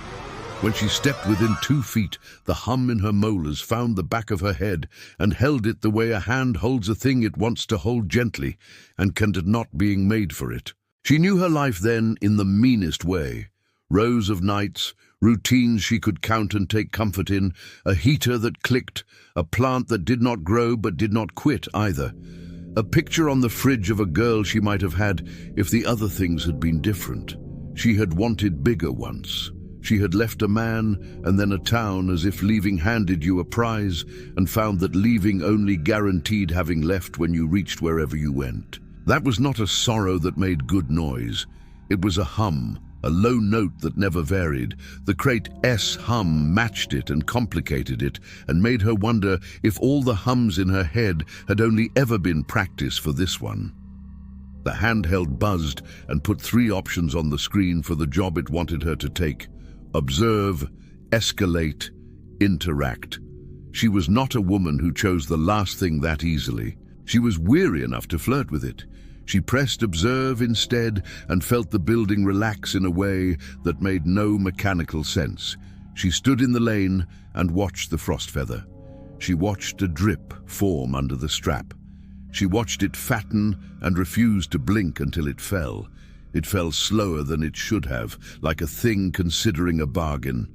When she stepped within 2 feet, the hum in her molars found the back of her head and held it the way a hand holds a thing it wants to hold gently and can not being made for it. She knew her life then in the meanest way. Rows of nights, routines she could count and take comfort in, a heater that clicked, a plant that did not grow but did not quit either. A picture on the fridge of a girl she might have had if the other things had been different. She had wanted bigger once. She had left a man and then a town as if leaving handed you a prize and found that leaving only guaranteed having left when you reached wherever you went. That was not a sorrow that made good noise. It was a hum, a low note that never varied. The crate's hum matched it and complicated it and made her wonder if all the hums in her head had only ever been practice for this one. The handheld buzzed and put 3 options on the screen for the job it wanted her to take. Observe, escalate, interact. She was not a woman who chose the last thing that easily. She was weary enough to flirt with it. She pressed observe instead and felt the building relax in a way that made no mechanical sense. She stood in the lane and watched the frost feather. She watched a drip form under the strap. She watched it fatten and refused to blink until it fell. It fell slower than it should have, like a thing considering a bargain.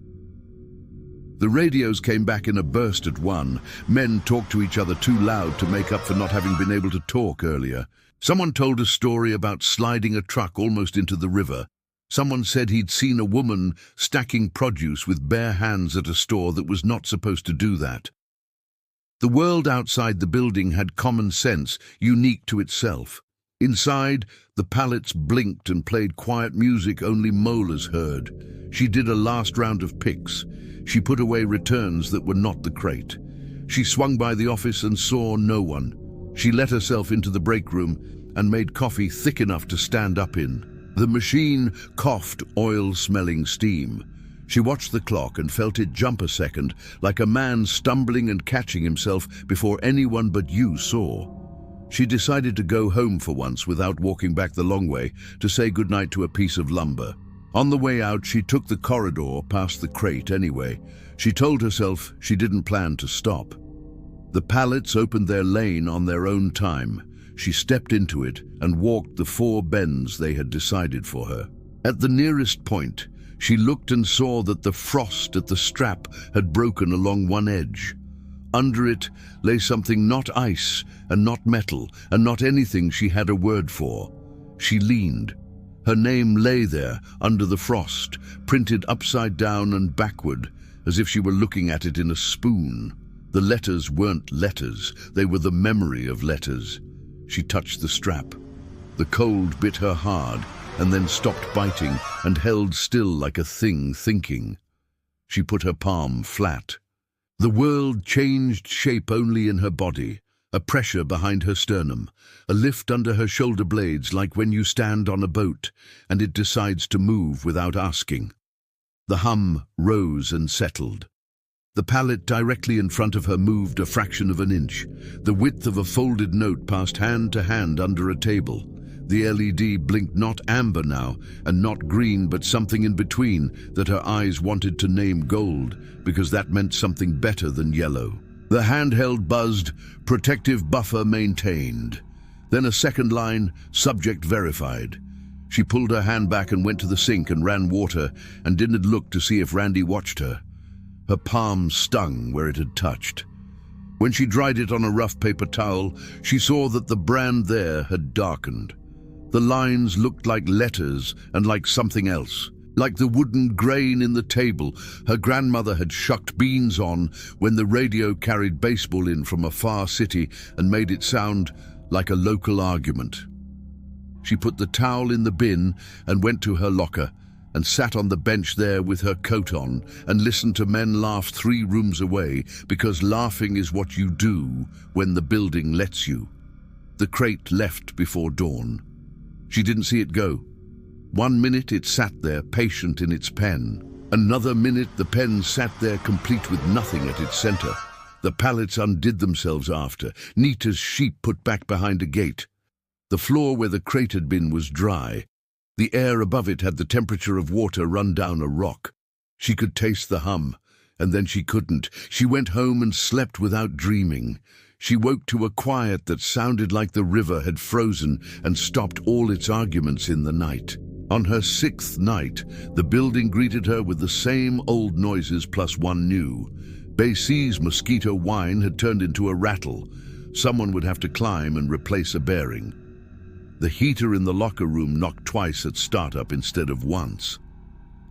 The radios came back in a burst at 1. Men talked to each other too loud to make up for not having been able to talk earlier. Someone told a story about sliding a truck almost into the river. Someone said he'd seen a woman stacking produce with bare hands at a store that was not supposed to do that. The world outside the building had common sense, unique to itself. Inside, the pallets blinked and played quiet music only molars heard. She did a last round of picks. She put away returns that were not the crate. She swung by the office and saw no one. She let herself into the break room and made coffee thick enough to stand up in. The machine coughed oil-smelling steam. She watched the clock and felt it jump a second, like a man stumbling and catching himself before anyone but you saw. She decided to go home for once without walking back the long way to say goodnight to a piece of lumber. On the way out, she took the corridor past the crate anyway. She told herself she didn't plan to stop. The pallets opened their lane on their own time. She stepped into it and walked the 4 bends they had decided for her. At the nearest point, she looked and saw that the frost at the strap had broken along one edge. Under it lay something not ice and not metal and not anything she had a word for. She leaned. Her name lay there under the frost, printed upside down and backward, as if she were looking at it in a spoon. The letters weren't letters, they were the memory of letters. She touched the strap. The cold bit her hard, and then stopped biting and held still like a thing thinking. She put her palm flat. The world changed shape only in her body, a pressure behind her sternum, a lift under her shoulder blades like when you stand on a boat and it decides to move without asking. The hum rose and settled. The pallet directly in front of her moved a fraction of an inch. The width of a folded note passed hand to hand under a table. The LED blinked not amber now, and not green, but something in between that her eyes wanted to name gold, because that meant something better than yellow. The handheld buzzed, protective buffer maintained. Then a second line, subject verified. She pulled her hand back and went to the sink and ran water and didn't look to see if Randy watched her. Her palm stung where it had touched. When she dried it on a rough paper towel, she saw that the brand there had darkened. The lines looked like letters and like something else, like the wooden grain in the table her grandmother had shucked beans on when the radio carried baseball in from a far city and made it sound like a local argument. She put the towel in the bin and went to her locker and sat on the bench there with her coat on and listened to men laugh 3 rooms away, because laughing is what you do when the building lets you. The crate left before dawn. She didn't see it go. 1 minute it sat there, patient in its pen. Another minute the pen sat there, complete with nothing at its center. The pallets undid themselves after, neat as sheep put back behind a gate. The floor where the crate had been was dry. The air above it had the temperature of water run down a rock. She could taste the hum, and then she couldn't. She went home and slept without dreaming. She woke to a quiet that sounded like the river had frozen and stopped all its arguments in the night. On her 6th night, the building greeted her with the same old noises plus one new. Basie's mosquito whine had turned into a rattle. Someone would have to climb and replace a bearing. The heater in the locker room knocked twice at startup instead of once.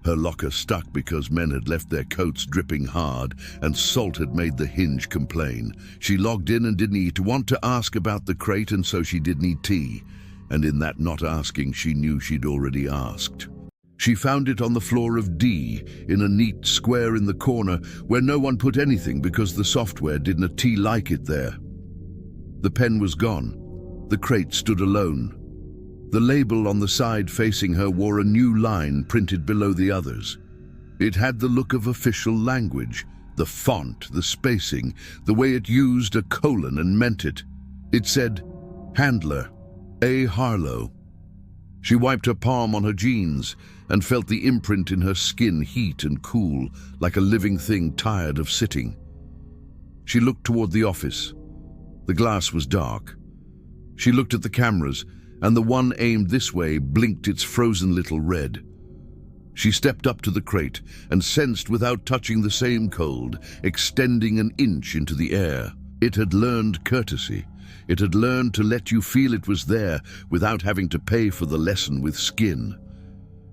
Her locker stuck because men had left their coats dripping hard and salt had made the hinge complain. She logged in and didn't want to ask about the crate, and so she didn't eat tea. And in that not asking, she knew she'd already asked. She found it on the floor of D, in a neat square in the corner where no one put anything because the software didn't like it there. The pen was gone. The crate stood alone. The label on the side facing her wore a new line printed below the others. It had the look of official language, the font, the spacing, the way it used a colon and meant it. It said, Handler, A. Harlow. She wiped her palm on her jeans and felt the imprint in her skin heat and cool, like a living thing tired of sitting. She looked toward the office. The glass was dark. She looked at the cameras, and the one aimed this way blinked its frozen little red. She stepped up to the crate and sensed without touching the same cold, extending an inch into the air. It had learned courtesy. It had learned to let you feel it was there without having to pay for the lesson with skin.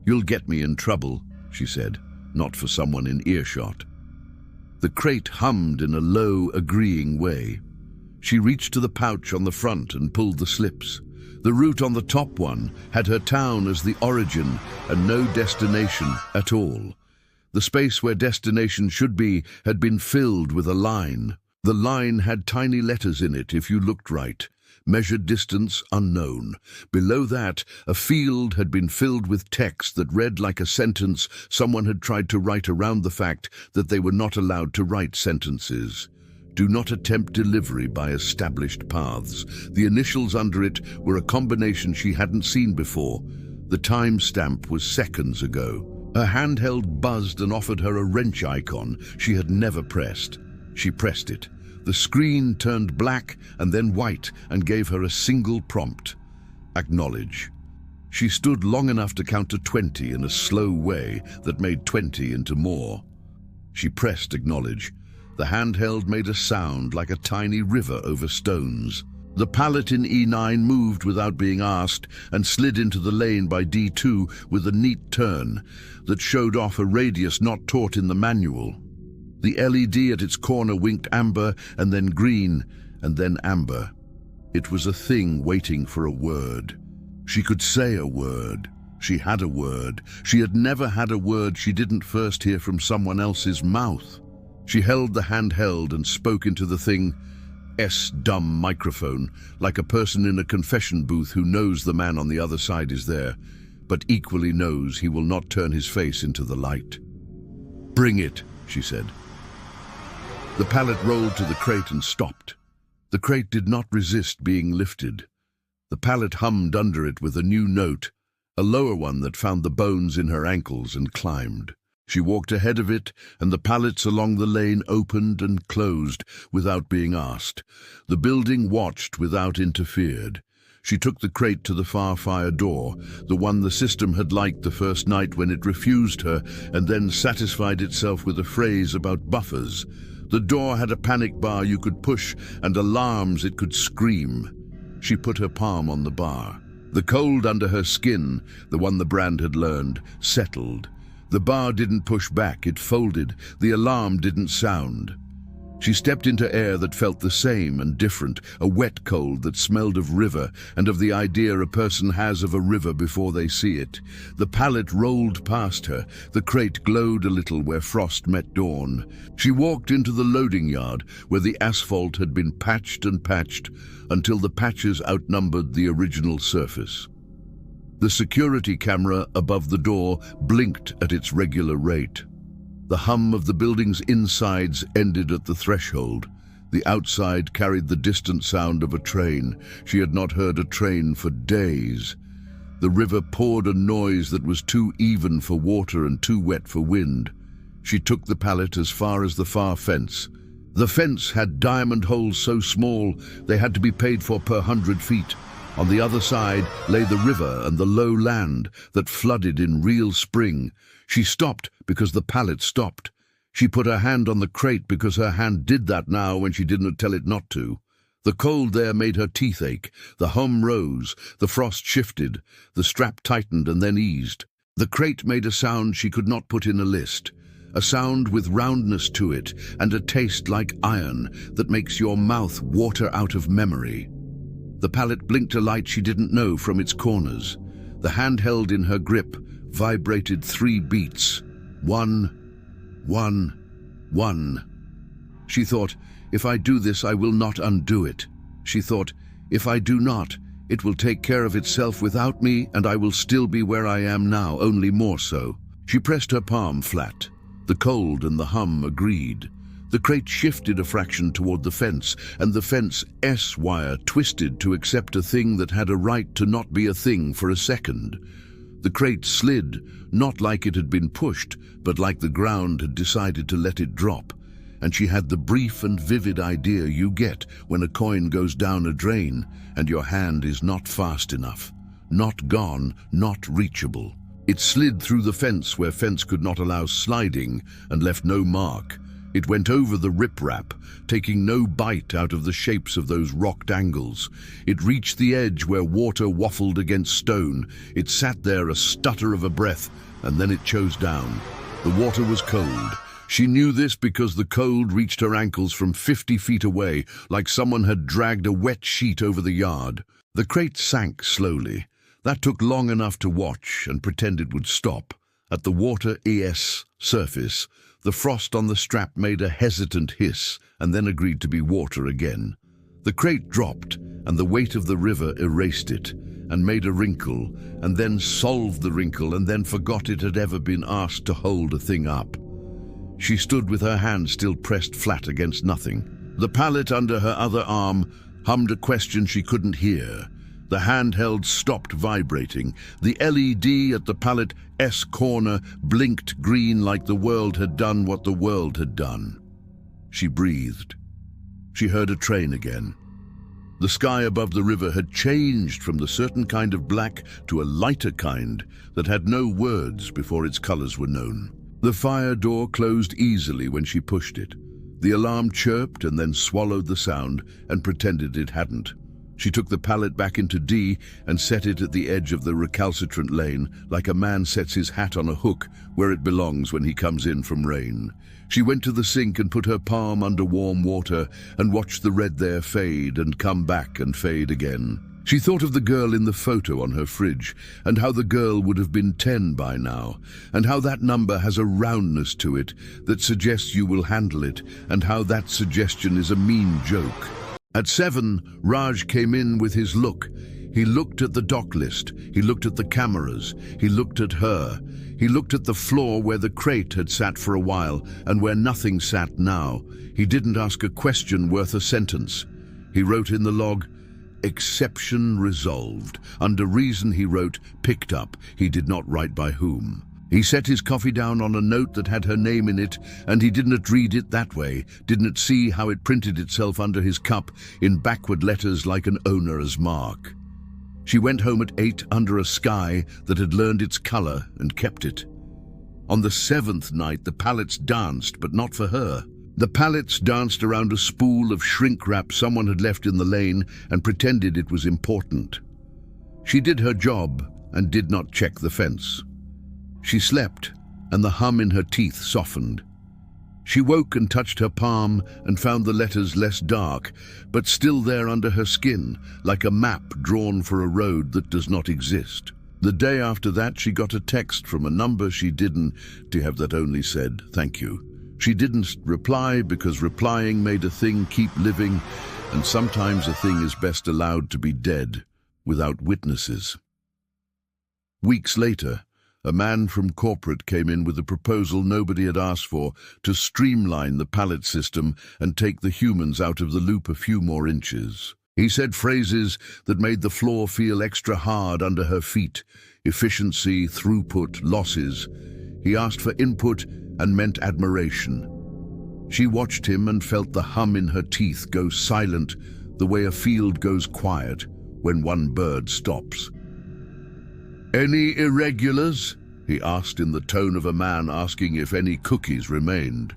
"You'll get me in trouble," she said, not for someone in earshot. The crate hummed in a low, agreeing way. She reached to the pouch on the front and pulled the slips. The route on the top one had her town as the origin and no destination at all. The space where destination should be had been filled with a line. The line had tiny letters in it if you looked right. Measured distance unknown. Below that, a field had been filled with text that read like a sentence someone had tried to write around the fact that they were not allowed to write sentences. Do not attempt delivery by established paths. The initials under it were a combination she hadn't seen before. The timestamp was seconds ago. Her handheld buzzed and offered her a wrench icon she had never pressed. She pressed it. The screen turned black and then white and gave her a single prompt: acknowledge. She stood long enough to count to 20 in a slow way that made 20 into more. She pressed acknowledge. The handheld made a sound like a tiny river over stones. The pallet in E9 moved without being asked and slid into the lane by D2 with a neat turn that showed off a radius not taught in the manual. The LED at its corner winked amber and then green and then amber. It was a thing waiting for a word. She could say a word. She had a word. She had never had a word she didn't first hear from someone else's mouth. She held the handheld and spoke into the thing, dumb microphone, like a person in a confession booth who knows the man on the other side is there, but equally knows he will not turn his face into the light. "Bring it," she said. The pallet rolled to the crate and stopped. The crate did not resist being lifted. The pallet hummed under it with a new note, a lower one that found the bones in her ankles and climbed. She walked ahead of it, and the pallets along the lane opened and closed without being asked. The building watched without interfered. She took the crate to the far fire door, the one the system had liked the first night when it refused her, and then satisfied itself with a phrase about buffers. The door had a panic bar you could push and alarms it could scream. She put her palm on the bar. The cold under her skin, the one the brand had learned, settled. The bar didn't push back, it folded. The alarm didn't sound. She stepped into air that felt the same and different, a wet cold that smelled of river and of the idea a person has of a river before they see it. The pallet rolled past her. The crate glowed a little where frost met dawn. She walked into the loading yard where the asphalt had been patched and patched until the patches outnumbered the original surface. The security camera above the door blinked at its regular rate. The hum of the building's insides ended at the threshold. The outside carried the distant sound of a train. She had not heard a train for days. The river poured a noise that was too even for water and too wet for wind. She took the pallet as far as the far fence. The fence had diamond holes so small they had to be paid for per 100 feet. On the other side lay the river and the low land that flooded in real spring. She stopped because the pallet stopped. She put her hand on the crate because her hand did that now when she didn't tell it not to. The cold there made her teeth ache. The hum rose. The frost shifted. The strap tightened and then eased. The crate made a sound she could not put in a list. A sound with roundness to it and a taste like iron that makes your mouth water out of memory. The pallet blinked a light she didn't know from its corners. The hand held in her grip vibrated 3 beats. 1, 1, 1. She thought, if I do this, I will not undo it. She thought, if I do not, it will take care of itself without me and I will still be where I am now, only more so. She pressed her palm flat. The cold and the hum agreed. The crate shifted a fraction toward the fence, and the fence S-wire twisted to accept a thing that had a right to not be a thing for a second. The crate slid, not like it had been pushed, but like the ground had decided to let it drop. And she had the brief and vivid idea you get when a coin goes down a drain and your hand is not fast enough, not gone, not reachable. It slid through the fence where fence could not allow sliding and left no mark. It went over the riprap, taking no bite out of the shapes of those rocked angles. It reached the edge where water waffled against stone. It sat there a stutter of a breath, and then it chose down. The water was cold. She knew this because the cold reached her ankles from 50 feet away, like someone had dragged a wet sheet over the yard. The crate sank slowly. That took long enough to watch and pretend it would stop. At the water ES surface, the frost on the strap made a hesitant hiss and then agreed to be water again. The crate dropped, and the weight of the river erased it and made a wrinkle, and then solved the wrinkle, and then forgot it had ever been asked to hold a thing up. She stood with her hand still pressed flat against nothing. The pallet under her other arm hummed a question she couldn't hear. The handheld stopped vibrating. The LED at the pallet S corner blinked green like the world had done what the world had done. She breathed. She heard a train again. The sky above the river had changed from the certain kind of black to a lighter kind that had no words before its colors were known. The fire door closed easily when she pushed it. The alarm chirped and then swallowed the sound and pretended it hadn't. She took the pallet back into D and set it at the edge of the recalcitrant lane, like a man sets his hat on a hook where it belongs when he comes in from rain. She went to the sink and put her palm under warm water and watched the red there fade and come back and fade again. She thought of the girl in the photo on her fridge, and how the girl would have been 10 by now, and how that number has a roundness to it that suggests you will handle it, and how that suggestion is a mean joke. At 7, Raj came in with his look. He looked at the dock list, he looked at the cameras, he looked at her. He looked at the floor where the crate had sat for a while and where nothing sat now. He didn't ask a question worth a sentence. He wrote in the log, "Exception resolved." Under reason he wrote, "Picked up." He did not write by whom. He set his coffee down on a note that had her name in it, and he didn't read it that way, didn't see how it printed itself under his cup in backward letters like an owner's mark. She went home at 8 under a sky that had learned its color and kept it. On the 7th night, the pallets danced, but not for her. The pallets danced around a spool of shrink wrap someone had left in the lane and pretended it was important. She did her job and did not check the fence. She slept, and the hum in her teeth softened. She woke and touched her palm and found the letters less dark, but still there under her skin, like a map drawn for a road that does not exist. The day after that, she got a text from a number she didn't to have that only said, "Thank you." She didn't reply because replying made a thing keep living, and sometimes a thing is best allowed to be dead without witnesses. Weeks later, a man from corporate came in with a proposal nobody had asked for to streamline the pallet system and take the humans out of the loop a few more inches. He said phrases that made the floor feel extra hard under her feet: efficiency, throughput, losses. He asked for input and meant admiration. She watched him and felt the hum in her teeth go silent, the way a field goes quiet when one bird stops. "Any irregulars?" he asked in the tone of a man asking if any cookies remained.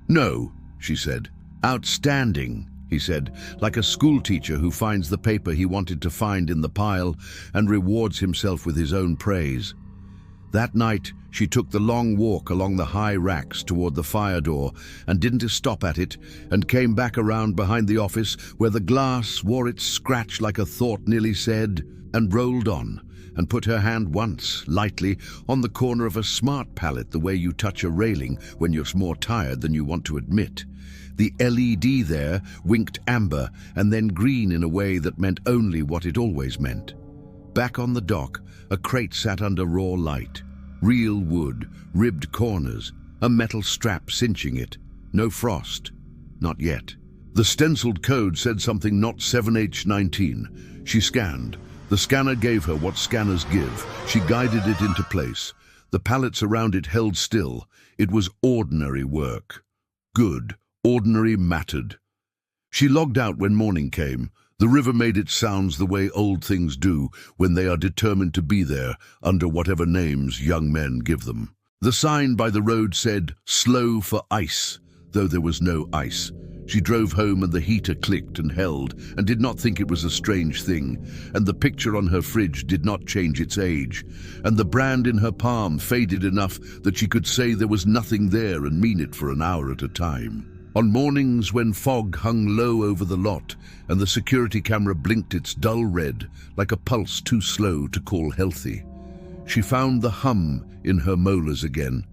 "No," she said. "Outstanding," he said, like a schoolteacher who finds the paper he wanted to find in the pile and rewards himself with his own praise. That night, she took the long walk along the high racks toward the fire door and didn't stop at it, and came back around behind the office where the glass wore its scratch like a thought nearly said, and rolled on, and put her hand once, lightly, on the corner of a smart pallet the way you touch a railing when you're more tired than you want to admit. The LED there winked amber and then green in a way that meant only what it always meant. Back on the dock, a crate sat under raw light. Real wood, ribbed corners, a metal strap cinching it. No frost. Not yet. The stenciled code said something not 7H19. She scanned. The scanner gave her what scanners give. She guided it into place. The pallets around it held still. It was ordinary work. Good. Ordinary mattered. She logged out when morning came. The river made its sounds the way old things do when they are determined to be there under whatever names young men give them. The sign by the road said, "Slow for ice," though there was no ice. She drove home and the heater clicked and held and did not think it was a strange thing, and the picture on her fridge did not change its age, and the brand in her palm faded enough that she could say there was nothing there and mean it for an hour at a time. On mornings when fog hung low over the lot and the security camera blinked its dull red like a pulse too slow to call healthy, she found the hum in her molars again,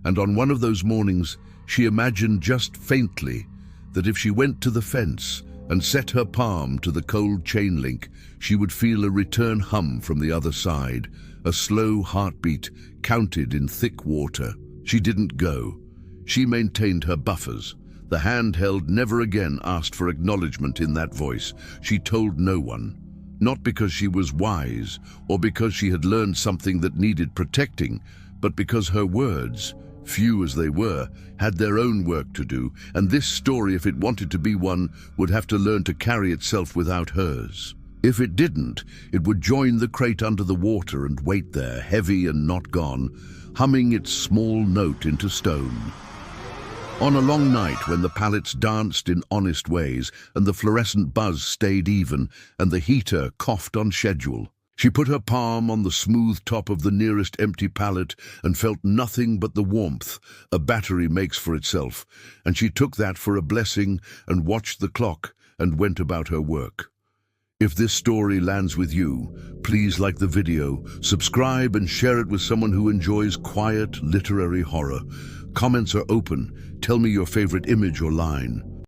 and on one of those mornings she imagined just faintly that if she went to the fence and set her palm to the cold chain link, she would feel a return hum from the other side, a slow heartbeat counted in thick water. She didn't go. She maintained her buffers. The handheld never again asked for acknowledgement in that voice. She told no one, not because she was wise or because she had learned something that needed protecting, but because her words, few as they were, had their own work to do, and this story, if it wanted to be one, would have to learn to carry itself without hers. If it didn't, it would join the crate under the water and wait there, heavy and not gone, humming its small note into stone. On a long night when the pallets danced in honest ways and the fluorescent buzz stayed even and the heater coughed on schedule, she put her palm on the smooth top of the nearest empty pallet and felt nothing but the warmth a battery makes for itself, and she took that for a blessing and watched the clock and went about her work. If this story lands with you, please like the video, subscribe and share it with someone who enjoys quiet literary horror. Comments are open. Tell me your favorite image or line.